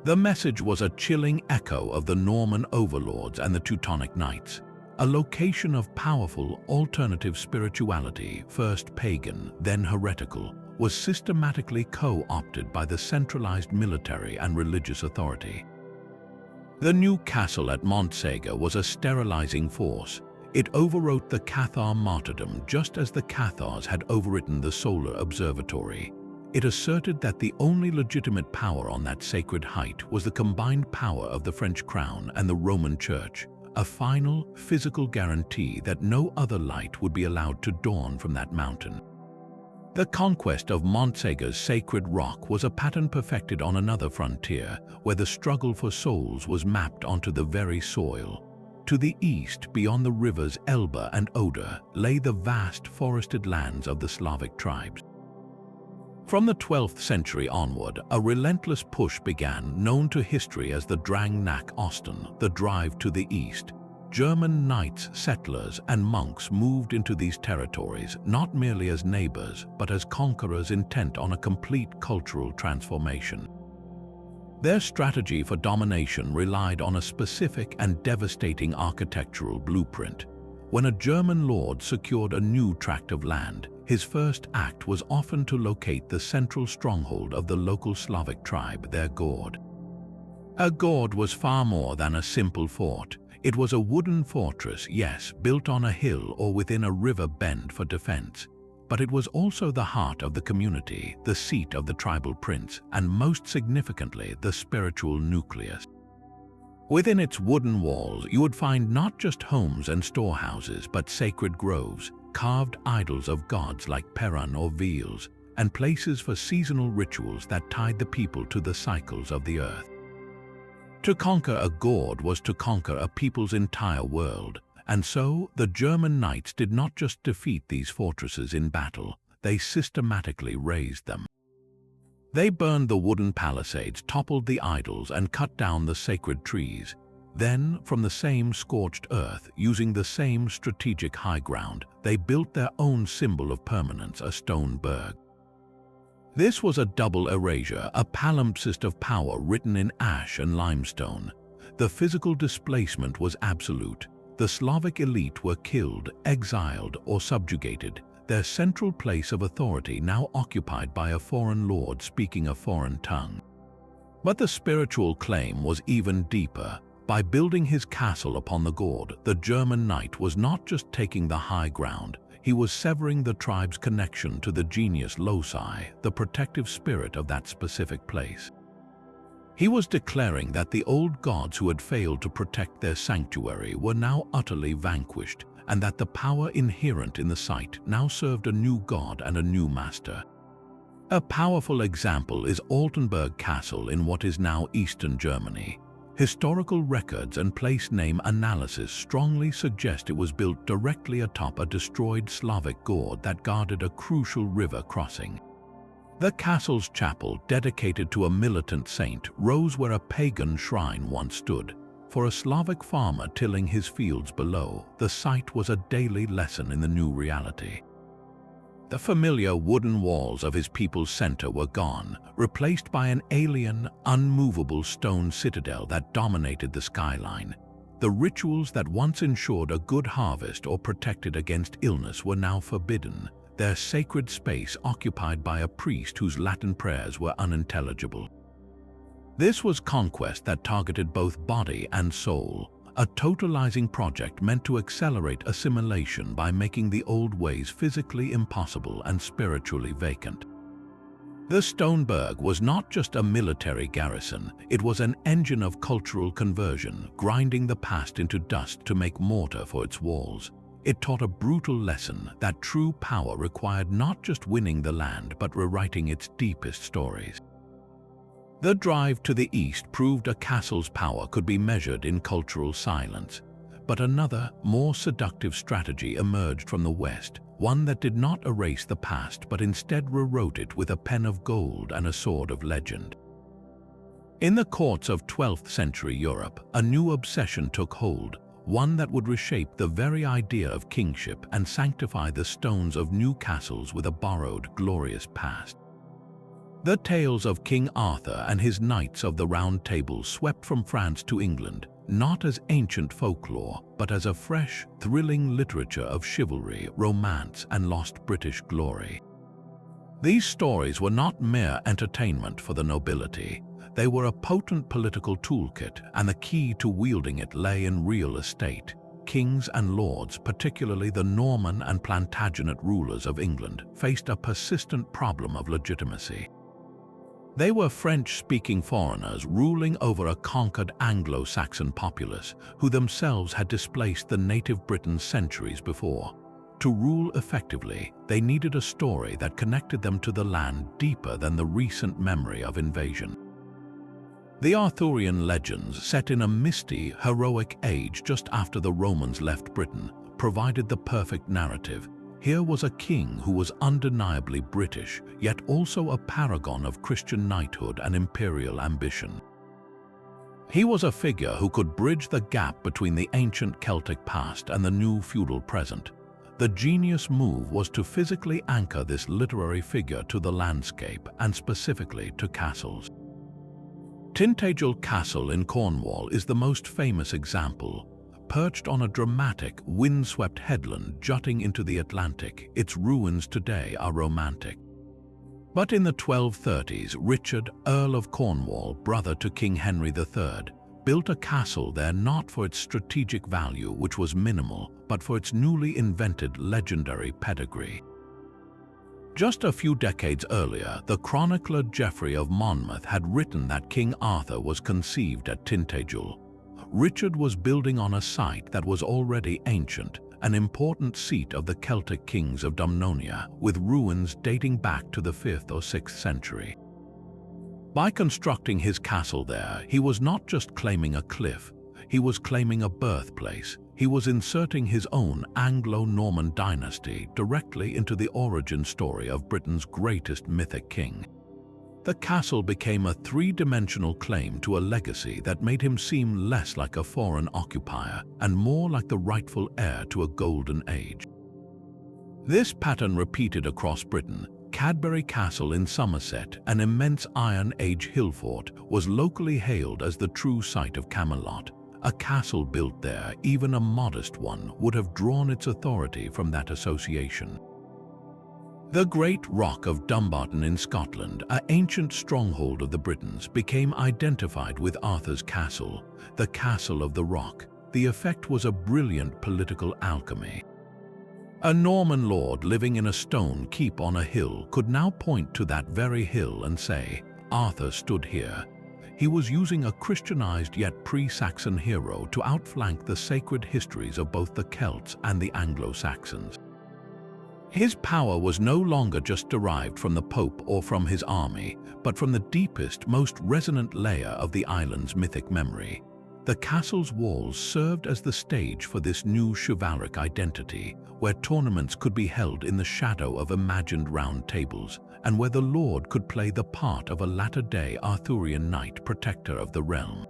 The message was a chilling echo of the Norman overlords and the Teutonic Knights, a location of powerful alternative spirituality, first pagan, then heretical, was systematically co-opted by the centralized military and religious authority. The new castle at Montségur was a sterilizing force. It overwrote the Cathar martyrdom just as the Cathars had overwritten the solar observatory. It asserted that the only legitimate power on that sacred height was the combined power of the French crown and the Roman Church, a final, physical guarantee that no other light would be allowed to dawn from that mountain. The conquest of Montségur's sacred rock was a pattern perfected on another frontier, where the struggle for souls was mapped onto the very soil. To the east, beyond the rivers Elbe and Oder, lay the vast forested lands of the Slavic tribes. From the 12th century onward, a relentless push began, known to history as the Drang nach Osten, the drive to the east. German knights, settlers, and monks moved into these territories not merely as neighbors, but as conquerors intent on a complete cultural transformation. Their strategy for domination relied on a specific and devastating architectural blueprint. When a German lord secured a new tract of land, his first act was often to locate the central stronghold of the local Slavic tribe, their Gord. A Gord was far more than a simple fort. It was a wooden fortress, yes, built on a hill or within a river bend for defense. But it was also the heart of the community, the seat of the tribal prince, and most significantly, the spiritual nucleus. Within its wooden walls, you would find not just homes and storehouses, but sacred groves, carved idols of gods like Perun or Veles, and places for seasonal rituals that tied the people to the cycles of the earth. To conquer a Gord was to conquer a people's entire world, and so the German knights did not just defeat these fortresses in battle, they systematically razed them. They burned the wooden palisades, toppled the idols, and cut down the sacred trees. Then, from the same scorched earth, using the same strategic high ground, they built their own symbol of permanence, a stone burg. This was a double erasure, a palimpsest of power written in ash and limestone. The physical displacement was absolute. The Slavic elite were killed, exiled, or subjugated, their central place of authority now occupied by a foreign lord speaking a foreign tongue. But the spiritual claim was even deeper. By building his castle upon the Gord, the German knight was not just taking the high ground, he was severing the tribe's connection to the genius loci, the protective spirit of that specific place. He was declaring that the old gods who had failed to protect their sanctuary were now utterly vanquished, and that the power inherent in the site now served a new god and a new master. A powerful example is Altenburg Castle in what is now eastern Germany. Historical records and place name analysis strongly suggest it was built directly atop a destroyed Slavic Gord that guarded a crucial river crossing. The castle's chapel, dedicated to a militant saint, rose where a pagan shrine once stood. For a Slavic farmer tilling his fields below, the site was a daily lesson in the new reality. The familiar wooden walls of his people's center were gone, replaced by an alien, unmovable stone citadel that dominated the skyline. The rituals that once ensured a good harvest or protected against illness were now forbidden, their sacred space occupied by a priest whose Latin prayers were unintelligible. This was conquest that targeted both body and soul, a totalizing project meant to accelerate assimilation by making the old ways physically impossible and spiritually vacant. The Stoneberg was not just a military garrison, it was an engine of cultural conversion, grinding the past into dust to make mortar for its walls. It taught a brutal lesson that true power required not just winning the land but rewriting its deepest stories. The drive to the east proved a castle's power could be measured in cultural silence. But another, more seductive strategy emerged from the west, one that did not erase the past but instead rewrote it with a pen of gold and a sword of legend. In the courts of 12th century Europe, a new obsession took hold, one that would reshape the very idea of kingship and sanctify the stones of new castles with a borrowed, glorious past. The tales of King Arthur and his knights of the Round Table swept from France to England, not as ancient folklore, but as a fresh, thrilling literature of chivalry, romance, and lost British glory. These stories were not mere entertainment for the nobility. They were a potent political toolkit, and the key to wielding it lay in real estate. Kings and lords, particularly the Norman and Plantagenet rulers of England, faced a persistent problem of legitimacy. They were French-speaking foreigners ruling over a conquered Anglo-Saxon populace who themselves had displaced the native Britons centuries before. To rule effectively, they needed a story that connected them to the land deeper than the recent memory of invasion. The Arthurian legends, set in a misty, heroic age just after the Romans left Britain, provided the perfect narrative. Here was a king who was undeniably British, yet also a paragon of Christian knighthood and imperial ambition. He was a figure who could bridge the gap between the ancient Celtic past and the new feudal present. The genius move was to physically anchor this literary figure to the landscape, and specifically to castles. Tintagel Castle in Cornwall is the most famous example. Perched on a dramatic, windswept headland jutting into the Atlantic, its ruins today are romantic. But in the 1230s, Richard, Earl of Cornwall, brother to King Henry III, built a castle there not for its strategic value, which was minimal, but for its newly invented legendary pedigree. Just a few decades earlier, the chronicler Geoffrey of Monmouth had written that King Arthur was conceived at Tintagel. Richard was building on a site that was already ancient, an important seat of the Celtic kings of Dumnonia, with ruins dating back to the 5th or 6th century. By constructing his castle there, he was not just claiming a cliff, he was claiming a birthplace. He was inserting his own Anglo-Norman dynasty directly into the origin story of Britain's greatest mythic king. The castle became a three-dimensional claim to a legacy that made him seem less like a foreign occupier and more like the rightful heir to a golden age. This pattern repeated across Britain. Cadbury Castle in Somerset, an immense Iron Age hill fort, was locally hailed as the true site of Camelot. A castle built there, even a modest one, would have drawn its authority from that association. The Great Rock of Dumbarton in Scotland, an ancient stronghold of the Britons, became identified with Arthur's castle, the Castle of the Rock. The effect was a brilliant political alchemy. A Norman lord living in a stone keep on a hill could now point to that very hill and say, "Arthur stood here." He was using a Christianized yet pre-Saxon hero to outflank the sacred histories of both the Celts and the Anglo-Saxons. His power was no longer just derived from the Pope or from his army, but from the deepest, most resonant layer of the island's mythic memory. The castle's walls served as the stage for this new chivalric identity, where tournaments could be held in the shadow of imagined round tables, and where the lord could play the part of a latter-day Arthurian knight protector of the realm.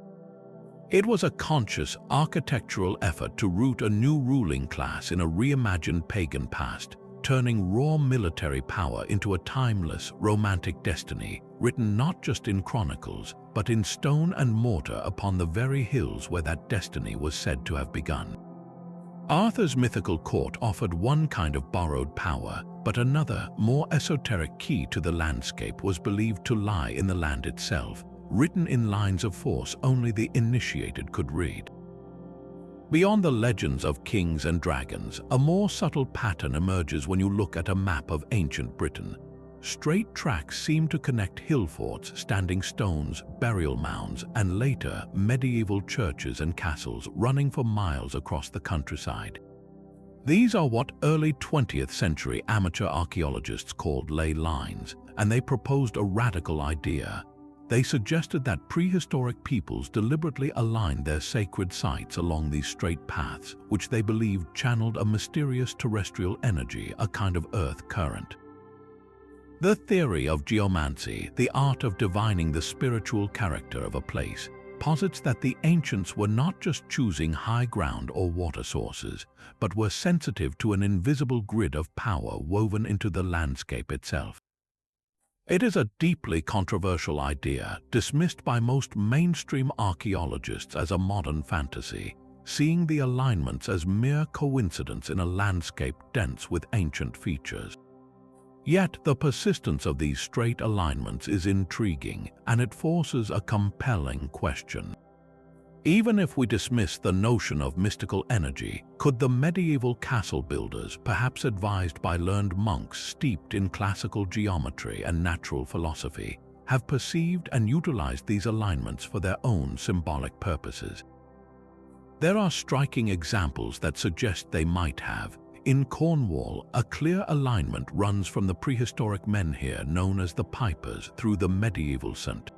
It was a conscious architectural effort to root a new ruling class in a reimagined pagan past, turning raw military power into a timeless, romantic destiny, written not just in chronicles, but in stone and mortar upon the very hills where that destiny was said to have begun. Arthur's mythical court offered one kind of borrowed power, but another, more esoteric key to the landscape was believed to lie in the land itself, written in lines of force only the initiated could read. Beyond the legends of kings and dragons, a more subtle pattern emerges when you look at a map of ancient Britain. Straight tracks seem to connect hill forts, standing stones, burial mounds, and later medieval churches and castles running for miles across the countryside. These are what early 20th century amateur archaeologists called ley lines, and they proposed a radical idea. They suggested that prehistoric peoples deliberately aligned their sacred sites along these straight paths, which they believed channeled a mysterious terrestrial energy, a kind of earth current. The theory of geomancy, the art of divining the spiritual character of a place, posits that the ancients were not just choosing high ground or water sources, but were sensitive to an invisible grid of power woven into the landscape itself. It is a deeply controversial idea, dismissed by most mainstream archaeologists as a modern fantasy, seeing the alignments as mere coincidence in a landscape dense with ancient features. Yet the persistence of these straight alignments is intriguing, and it forces a compelling question. Even if we dismiss the notion of mystical energy, could the medieval castle builders, perhaps advised by learned monks steeped in classical geometry and natural philosophy, have perceived and utilized these alignments for their own symbolic purposes? There are striking examples that suggest they might have. In Cornwall, a clear alignment runs from the prehistoric menhir known as the Pipers through the medieval St.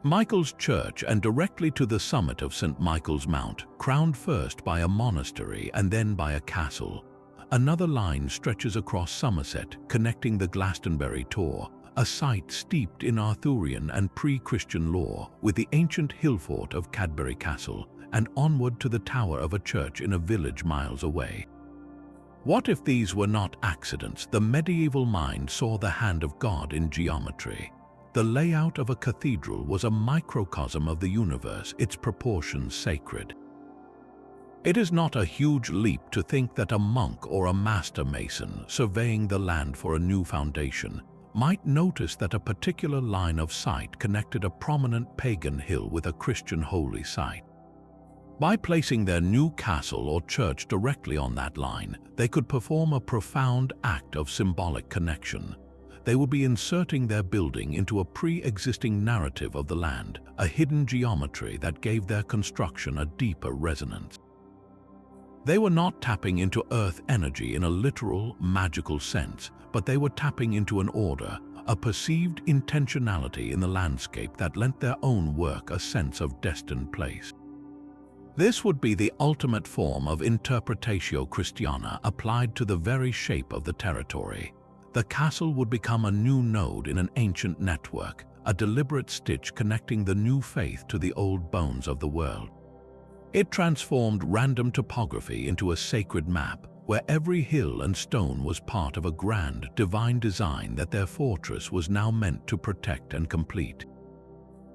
Michael's Church and directly to the summit of St. Michael's Mount, crowned first by a monastery and then by a castle. Another line stretches across Somerset, connecting the Glastonbury Tor, a site steeped in Arthurian and pre-Christian lore, with the ancient hill fort of Cadbury Castle, and onward to the tower of a church in a village miles away. What if these were not accidents? The medieval mind saw the hand of God in geometry. The layout of a cathedral was a microcosm of the universe, its proportions sacred. It is not a huge leap to think that a monk or a master mason surveying the land for a new foundation might notice that a particular line of sight connected a prominent pagan hill with a Christian holy site. By placing their new castle or church directly on that line, they could perform a profound act of symbolic connection. They would be inserting their building into a pre-existing narrative of the land, a hidden geometry that gave their construction a deeper resonance. They were not tapping into earth energy in a literal, magical sense, but they were tapping into an order, a perceived intentionality in the landscape that lent their own work a sense of destined place. This would be the ultimate form of interpretatio Christiana applied to the very shape of the territory. The castle would become a new node in an ancient network, a deliberate stitch connecting the new faith to the old bones of the world. It transformed random topography into a sacred map, where every hill and stone was part of a grand, divine design that their fortress was now meant to protect and complete.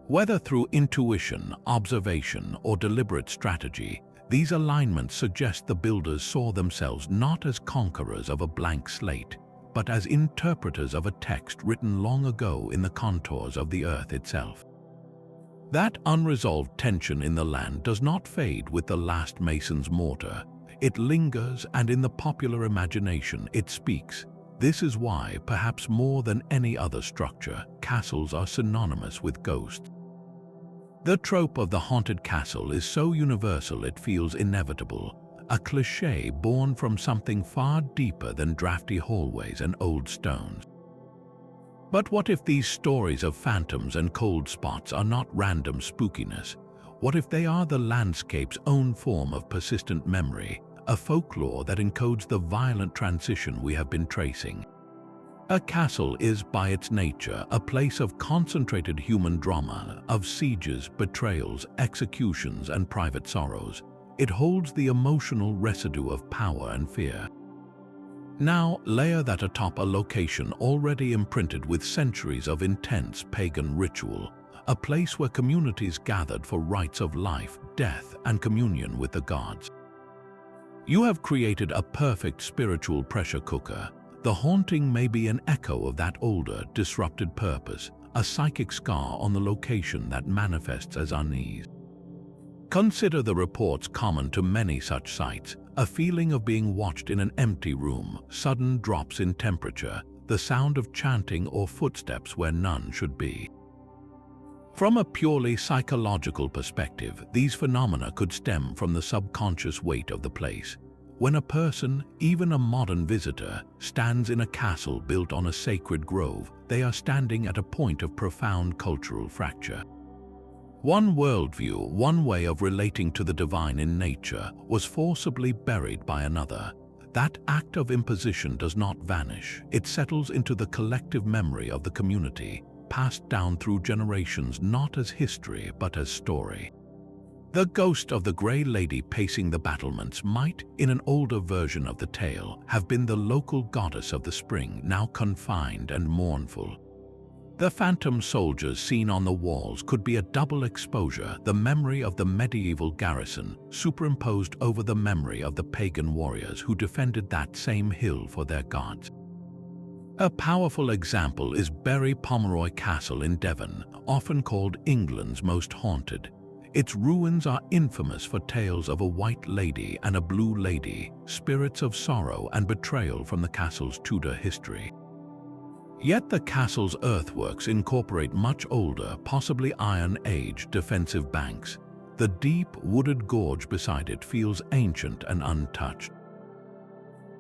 Whether through intuition, observation, or deliberate strategy, these alignments suggest the builders saw themselves not as conquerors of a blank slate, but as interpreters of a text written long ago in the contours of the earth itself. That unresolved tension in the land does not fade with the last mason's mortar. It lingers, and in the popular imagination it speaks. This is why, perhaps more than any other structure, castles are synonymous with ghosts. The trope of the haunted castle is so universal it feels inevitable, a cliché born from something far deeper than drafty hallways and old stones. But what if these stories of phantoms and cold spots are not random spookiness? What if they are the landscape's own form of persistent memory, a folklore that encodes the violent transition we have been tracing? A castle is, by its nature, a place of concentrated human drama, of sieges, betrayals, executions, and private sorrows. It holds the emotional residue of power and fear. Now, layer that atop a location already imprinted with centuries of intense pagan ritual, a place where communities gathered for rites of life, death, and communion with the gods. You have created a perfect spiritual pressure cooker. The haunting may be an echo of that older, disrupted purpose, a psychic scar on the location that manifests as unease. Consider the reports common to many such sites, a feeling of being watched in an empty room, sudden drops in temperature, the sound of chanting or footsteps where none should be. From a purely psychological perspective, these phenomena could stem from the subconscious weight of the place. When a person, even a modern visitor, stands in a castle built on a sacred grove, they are standing at a point of profound cultural fracture. One worldview, one way of relating to the divine in nature, was forcibly buried by another. That act of imposition does not vanish. It settles into the collective memory of the community, passed down through generations not as history but as story. The ghost of the Grey Lady pacing the battlements might, in an older version of the tale, have been the local goddess of the spring, now confined and mournful. The phantom soldiers seen on the walls could be a double exposure, the memory of the medieval garrison superimposed over the memory of the pagan warriors who defended that same hill for their gods. A powerful example is Bury Pomeroy Castle in Devon, often called England's most haunted. Its ruins are infamous for tales of a white lady and a blue lady, spirits of sorrow and betrayal from the castle's Tudor history. Yet the castle's earthworks incorporate much older, possibly Iron Age, defensive banks. The deep, wooded gorge beside it feels ancient and untouched.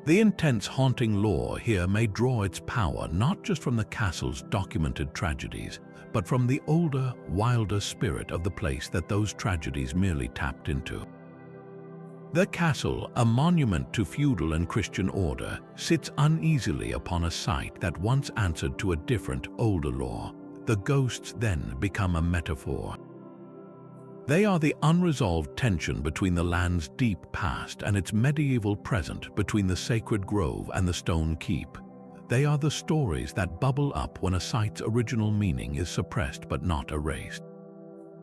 The intense haunting lore here may draw its power not just from the castle's documented tragedies, but from the older, wilder spirit of the place that those tragedies merely tapped into. The castle, a monument to feudal and Christian order, sits uneasily upon a site that once answered to a different, older lore. The ghosts then become a metaphor. They are the unresolved tension between the land's deep past and its medieval present, between the sacred grove and the stone keep. They are the stories that bubble up when a site's original meaning is suppressed but not erased.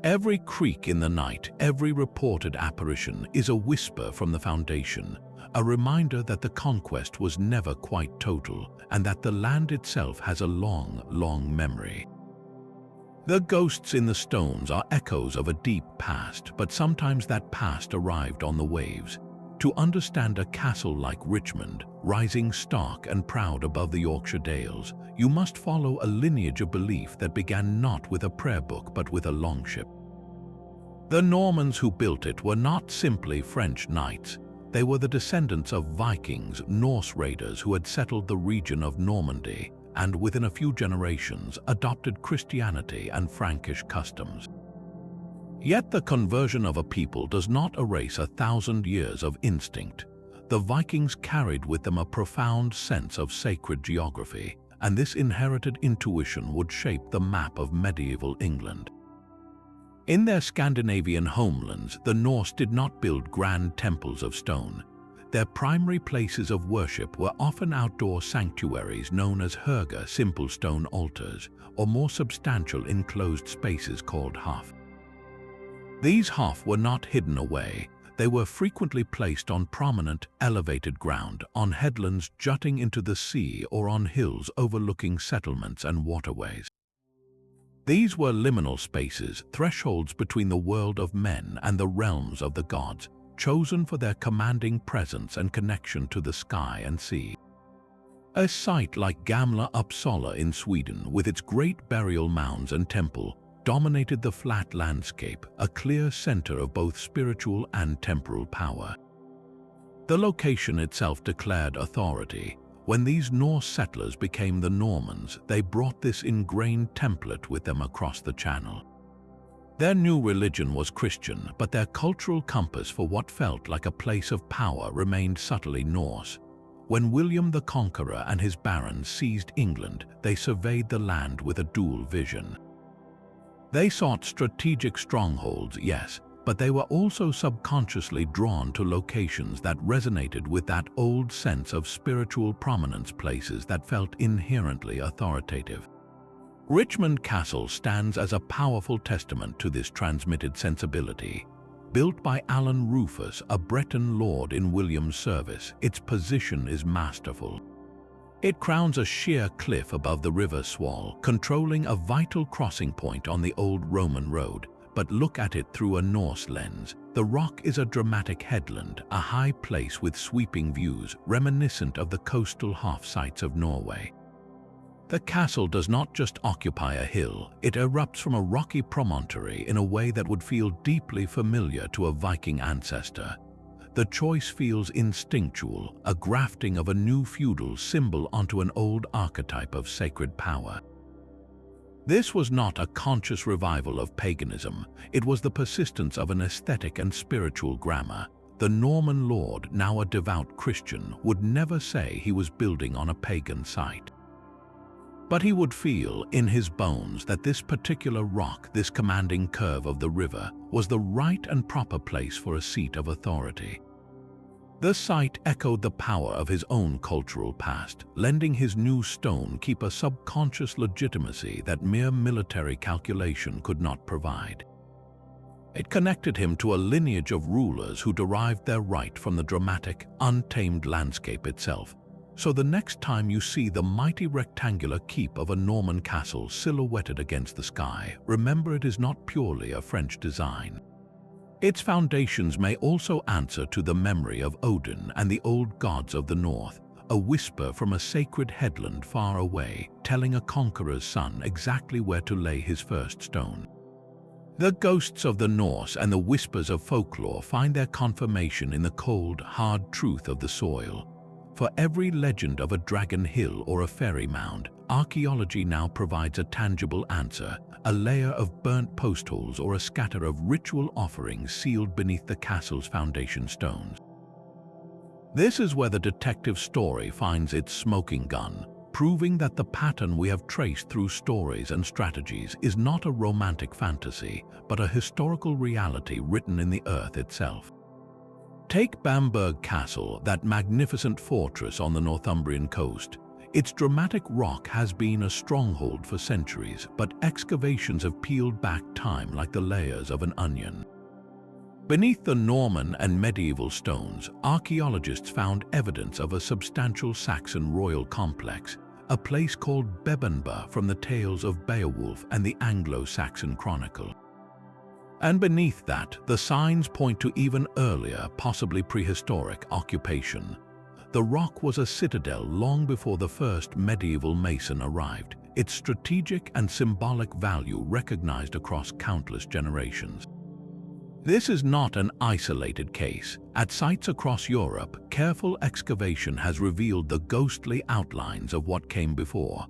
Every creak in the night, every reported apparition is a whisper from the foundation, a reminder that the conquest was never quite total and that the land itself has a long, long memory. The ghosts in the stones are echoes of a deep past, but sometimes that past arrived on the waves. To understand a castle like Richmond, rising stark and proud above the Yorkshire Dales, you must follow a lineage of belief that began not with a prayer book but with a longship. The Normans who built it were not simply French knights. They were the descendants of Vikings, Norse raiders who had settled the region of Normandy, and within a few generations adopted Christianity and Frankish customs. Yet the conversion of a people does not erase 1,000 years of instinct. The Vikings carried with them a profound sense of sacred geography, and this inherited intuition would shape the map of medieval England. In their Scandinavian homelands, the Norse did not build grand temples of stone. Their primary places of worship were often outdoor sanctuaries known as hurga, simple stone altars, or more substantial enclosed spaces called hof. These hof were not hidden away. They were frequently placed on prominent, elevated ground, on headlands jutting into the sea or on hills overlooking settlements and waterways. These were liminal spaces, thresholds between the world of men and the realms of the gods, chosen for their commanding presence and connection to the sky and sea. A site like Gamla Uppsala in Sweden, with its great burial mounds and temple, dominated the flat landscape, a clear center of both spiritual and temporal power. The location itself declared authority. When these Norse settlers became the Normans, they brought this ingrained template with them across the Channel. Their new religion was Christian, but their cultural compass for what felt like a place of power remained subtly Norse. When William the Conqueror and his barons seized England, they surveyed the land with a dual vision. They sought strategic strongholds, yes, but they were also subconsciously drawn to locations that resonated with that old sense of spiritual prominence, places that felt inherently authoritative. Richmond Castle stands as a powerful testament to this transmitted sensibility. Built by Alan Rufus, a Breton lord in William's service, its position is masterful. It crowns a sheer cliff above the River Swale, controlling a vital crossing point on the old Roman road. But look at it through a Norse lens. The rock is a dramatic headland, a high place with sweeping views, reminiscent of the coastal half sites of Norway. The castle does not just occupy a hill, it erupts from a rocky promontory in a way that would feel deeply familiar to a Viking ancestor. The choice feels instinctual, a grafting of a new feudal symbol onto an old archetype of sacred power. This was not a conscious revival of paganism, it was the persistence of an aesthetic and spiritual grammar. The Norman lord, now a devout Christian, would never say he was building on a pagan site. But he would feel in his bones that this particular rock, this commanding curve of the river, was the right and proper place for a seat of authority. The site echoed the power of his own cultural past, lending his new stone keep a subconscious legitimacy that mere military calculation could not provide. It connected him to a lineage of rulers who derived their right from the dramatic, untamed landscape itself. So the next time you see the mighty rectangular keep of a Norman castle silhouetted against the sky, remember it is not purely a French design. Its foundations may also answer to the memory of Odin and the old gods of the north, a whisper from a sacred headland far away, telling a conqueror's son exactly where to lay his first stone. The ghosts of the Norse and the whispers of folklore find their confirmation in the cold, hard truth of the soil. For every legend of a dragon hill or a fairy mound, archaeology now provides a tangible answer, a layer of burnt post holes or a scatter of ritual offerings sealed beneath the castle's foundation stones. This is where the detective story finds its smoking gun, proving that the pattern we have traced through stories and strategies is not a romantic fantasy, but a historical reality written in the earth itself. Take Bamburgh Castle, that magnificent fortress on the Northumbrian coast. Its dramatic rock has been a stronghold for centuries, but excavations have peeled back time like the layers of an onion. Beneath the Norman and medieval stones, archaeologists found evidence of a substantial Saxon royal complex, a place called Bebbanburg from the tales of Beowulf and the Anglo-Saxon Chronicle. And beneath that, the signs point to even earlier, possibly prehistoric, occupation. The rock was a citadel long before the first medieval mason arrived, its strategic and symbolic value recognized across countless generations. This is not an isolated case. At sites across Europe, careful excavation has revealed the ghostly outlines of what came before.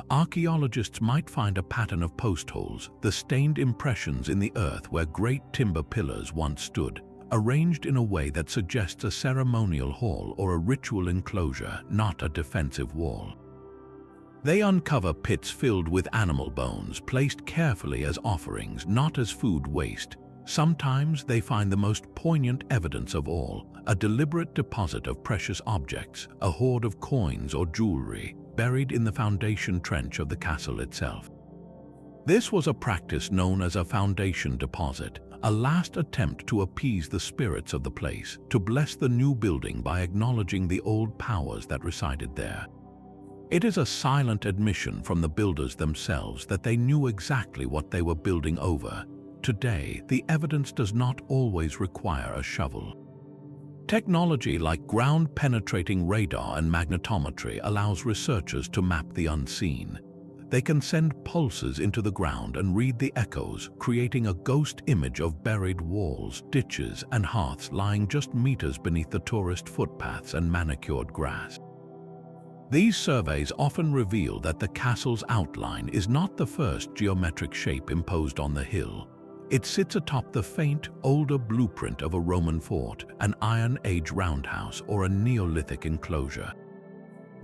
Archaeologists might find a pattern of post holes, the stained impressions in the earth where great timber pillars once stood, arranged in a way that suggests a ceremonial hall or a ritual enclosure, not a defensive wall. They uncover pits filled with animal bones, placed carefully as offerings, not as food waste. Sometimes they find the most poignant evidence of all, a deliberate deposit of precious objects, a hoard of coins or jewelry, buried in the foundation trench of the castle itself. This was a practice known as a foundation deposit, a last attempt to appease the spirits of the place, to bless the new building by acknowledging the old powers that resided there. It is a silent admission from the builders themselves that they knew exactly what they were building over. Today, the evidence does not always require a shovel. Technology like ground-penetrating radar and magnetometry allows researchers to map the unseen. They can send pulses into the ground and read the echoes, creating a ghost image of buried walls, ditches, and hearths lying just meters beneath the tourist footpaths and manicured grass. These surveys often reveal that the castle's outline is not the first geometric shape imposed on the hill. It sits atop the faint, older blueprint of a Roman fort, an Iron Age roundhouse, or a Neolithic enclosure.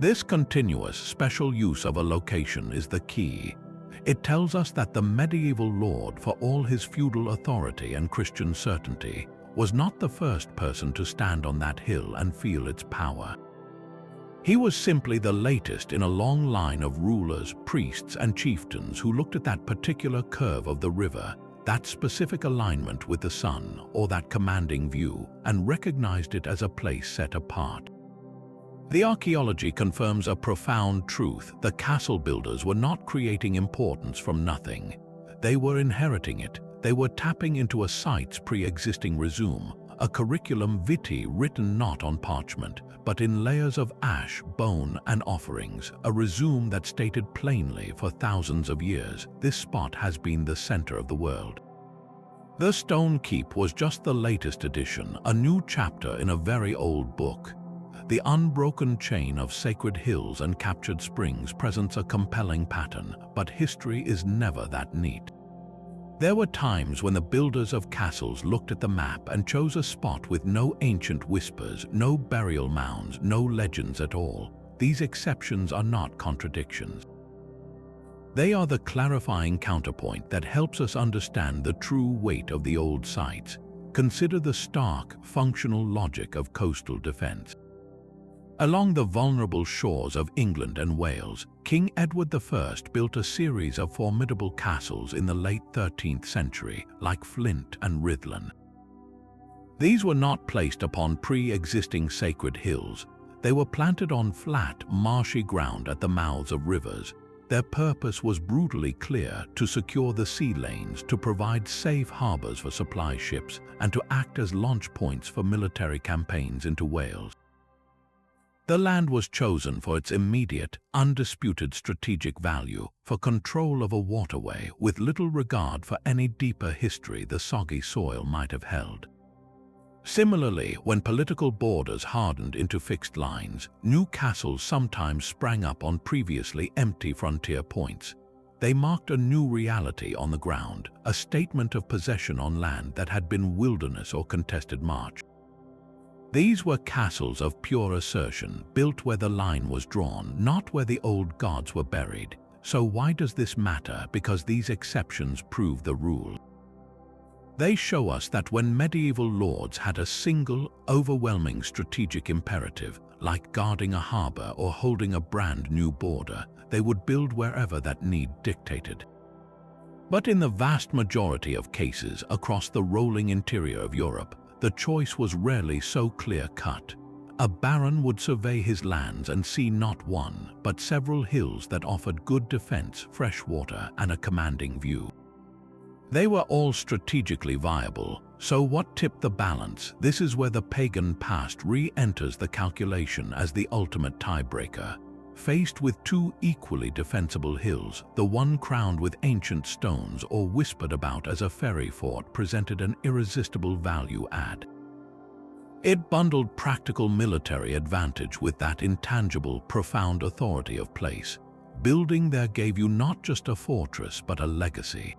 This continuous, special use of a location is the key. It tells us that the medieval lord, for all his feudal authority and Christian certainty, was not the first person to stand on that hill and feel its power. He was simply the latest in a long line of rulers, priests, and chieftains who looked at that particular curve of the river, that specific alignment with the sun, or that commanding view, and recognized it as a place set apart. The archaeology confirms a profound truth. The castle builders were not creating importance from nothing. They were inheriting it. They were tapping into a site's pre-existing resume, a curriculum vitae written not on parchment, but in layers of ash, bone, and offerings, a resume that stated plainly for thousands of years, this spot has been the center of the world. The stone keep was just the latest addition, a new chapter in a very old book. The unbroken chain of sacred hills and captured springs presents a compelling pattern, but history is never that neat. There were times when the builders of castles looked at the map and chose a spot with no ancient whispers, no burial mounds, no legends at all. These exceptions are not contradictions. They are the clarifying counterpoint that helps us understand the true weight of the old sites. Consider the stark, functional logic of coastal defense. Along the vulnerable shores of England and Wales, King Edward I built a series of formidable castles in the late 13th century, like Flint and Rhuddlan. These were not placed upon pre-existing sacred hills. They were planted on flat, marshy ground at the mouths of rivers. Their purpose was brutally clear: to secure the sea lanes, to provide safe harbors for supply ships, and to act as launch points for military campaigns into Wales. The land was chosen for its immediate, undisputed strategic value, for control of a waterway, with little regard for any deeper history the soggy soil might have held. Similarly, when political borders hardened into fixed lines, new castles sometimes sprang up on previously empty frontier points. They marked a new reality on the ground, a statement of possession on land that had been wilderness or contested march. These were castles of pure assertion, built where the line was drawn, not where the old gods were buried. So why does this matter? Because these exceptions prove the rule. They show us that when medieval lords had a single, overwhelming strategic imperative, like guarding a harbor or holding a brand new border, they would build wherever that need dictated. But in the vast majority of cases across the rolling interior of Europe, the choice was rarely so clear-cut. A baron would survey his lands and see not one, but several hills that offered good defense, fresh water, and a commanding view. They were all strategically viable, so what tipped the balance? This is where the pagan past re-enters the calculation as the ultimate tiebreaker. Faced with two equally defensible hills, the one crowned with ancient stones or whispered about as a ferry fort presented an irresistible value add. It bundled practical military advantage with that intangible, profound authority of place. Building there gave you not just a fortress but a legacy.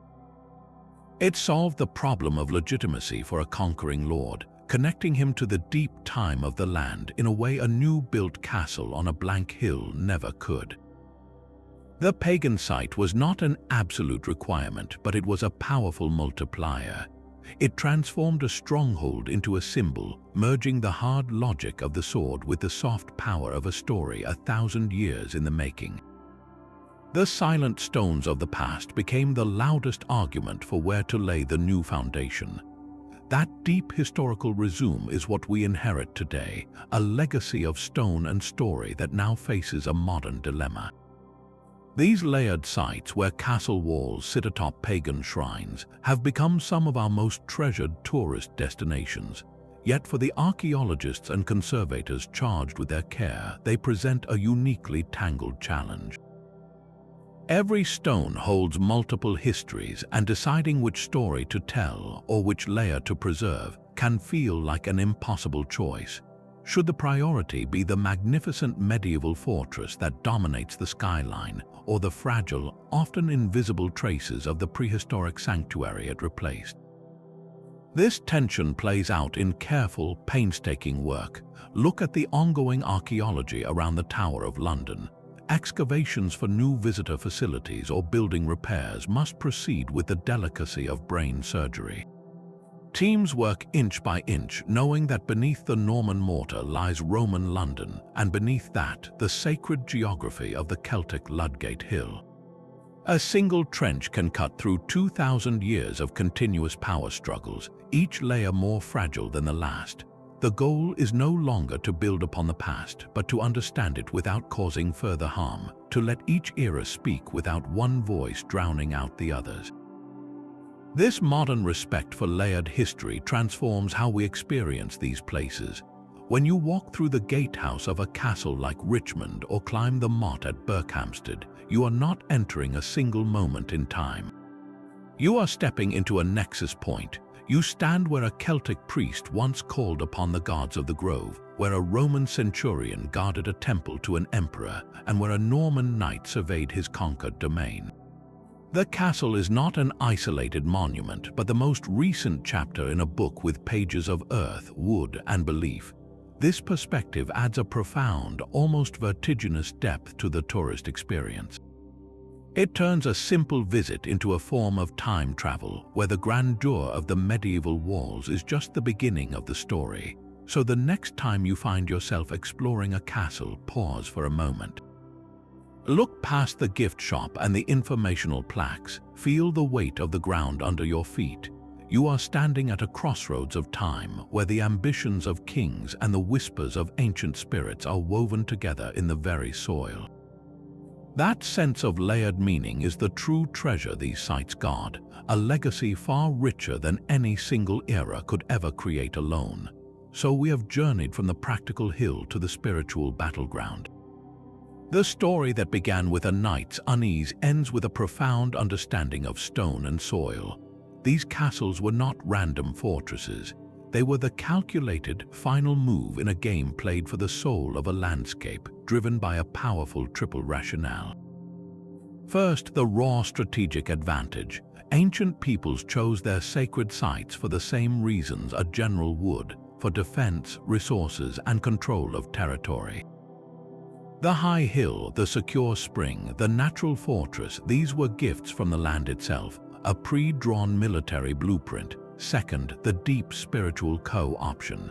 It solved the problem of legitimacy for a conquering lord, connecting him to the deep time of the land in a way a new-built castle on a blank hill never could. The pagan site was not an absolute requirement, but it was a powerful multiplier. It transformed a stronghold into a symbol, merging the hard logic of the sword with the soft power of a story 1,000 years in the making. The silent stones of the past became the loudest argument for where to lay the new foundation. That deep historical rhizome is what we inherit today, a legacy of stone and story that now faces a modern dilemma. These layered sites, where castle walls sit atop pagan shrines, have become some of our most treasured tourist destinations. Yet for the archaeologists and conservators charged with their care, they present a uniquely tangled challenge. Every stone holds multiple histories, and deciding which story to tell or which layer to preserve can feel like an impossible choice. Should the priority be the magnificent medieval fortress that dominates the skyline, or the fragile, often invisible traces of the prehistoric sanctuary it replaced? This tension plays out in careful, painstaking work. Look at the ongoing archaeology around the Tower of London. Excavations for new visitor facilities or building repairs must proceed with the delicacy of brain surgery. Teams work inch by inch, knowing that beneath the Norman mortar lies Roman London, and beneath that, the sacred geography of the Celtic Ludgate Hill. A single trench can cut through 2,000 years of continuous power struggles, each layer more fragile than the last. The goal is no longer to build upon the past, but to understand it without causing further harm, to let each era speak without one voice drowning out the others. This modern respect for layered history transforms how we experience these places. When you walk through the gatehouse of a castle like Richmond or climb the motte at Berkhamsted, you are not entering a single moment in time. You are stepping into a nexus point. You stand where a Celtic priest once called upon the gods of the grove, where a Roman centurion guarded a temple to an emperor, and where a Norman knight surveyed his conquered domain. The castle is not an isolated monument, but the most recent chapter in a book with pages of earth, wood, and belief. This perspective adds a profound, almost vertiginous depth to the tourist experience. It turns a simple visit into a form of time travel, where the grandeur of the medieval walls is just the beginning of the story. So the next time you find yourself exploring a castle, pause for a moment. Look past the gift shop and the informational plaques. Feel the weight of the ground under your feet. You are standing at a crossroads of time where the ambitions of kings and the whispers of ancient spirits are woven together in the very soil. That sense of layered meaning is the true treasure these sites guard, a legacy far richer than any single era could ever create alone. So we have journeyed from the practical hill to the spiritual battleground. The story that began with a night's unease ends with a profound understanding of stone and soil. These castles were not random fortresses. They were the calculated, final move in a game played for the soul of a landscape, driven by a powerful triple rationale. First, the raw strategic advantage. Ancient peoples chose their sacred sites for the same reasons a general would, for defense, resources, and control of territory. The high hill, the secure spring, the natural fortress, these were gifts from the land itself, a pre-drawn military blueprint. Second, the deep spiritual co-option.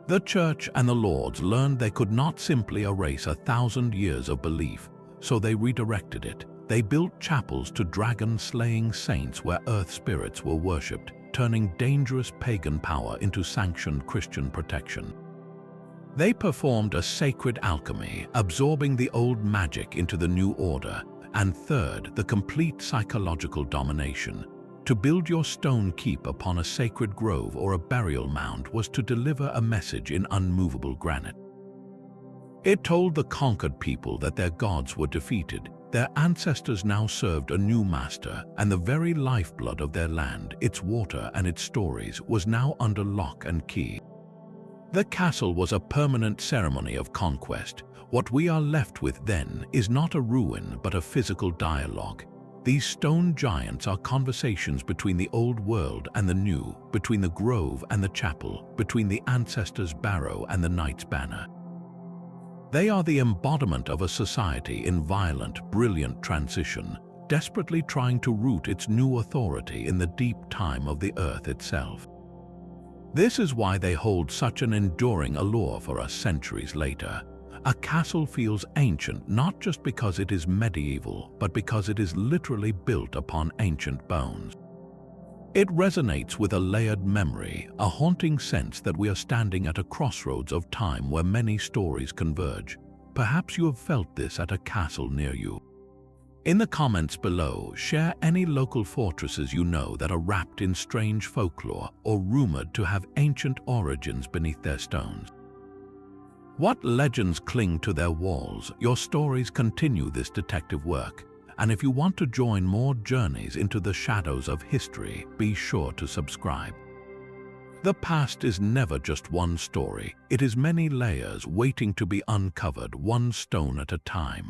The church and the lords learned they could not simply erase 1,000 years of belief, so they redirected it. They built chapels to dragon-slaying saints where earth spirits were worshipped, turning dangerous pagan power into sanctioned Christian protection. They performed a sacred alchemy, absorbing the old magic into the new order. And third, the complete psychological domination. To build your stone keep upon a sacred grove or a burial mound was to deliver a message in unmovable granite. It told the conquered people that their gods were defeated. Their ancestors now served a new master, and the very lifeblood of their land, its water and its stories, was now under lock and key. The castle was a permanent ceremony of conquest. What we are left with then is not a ruin but a physical dialogue. These stone giants are conversations between the old world and the new, between the grove and the chapel, between the ancestor's barrow and the knight's banner. They are the embodiment of a society in violent, brilliant transition, desperately trying to root its new authority in the deep time of the earth itself. This is why they hold such an enduring allure for us centuries later. A castle feels ancient not just because it is medieval, but because it is literally built upon ancient bones. It resonates with a layered memory, a haunting sense that we are standing at a crossroads of time where many stories converge. Perhaps you have felt this at a castle near you. In the comments below, share any local fortresses you know that are wrapped in strange folklore or rumored to have ancient origins beneath their stones. What legends cling to their walls? Your stories continue this detective work. And if you want to join more journeys into the shadows of history, be sure to subscribe. The past is never just one story. It is many layers waiting to be uncovered, one stone at a time.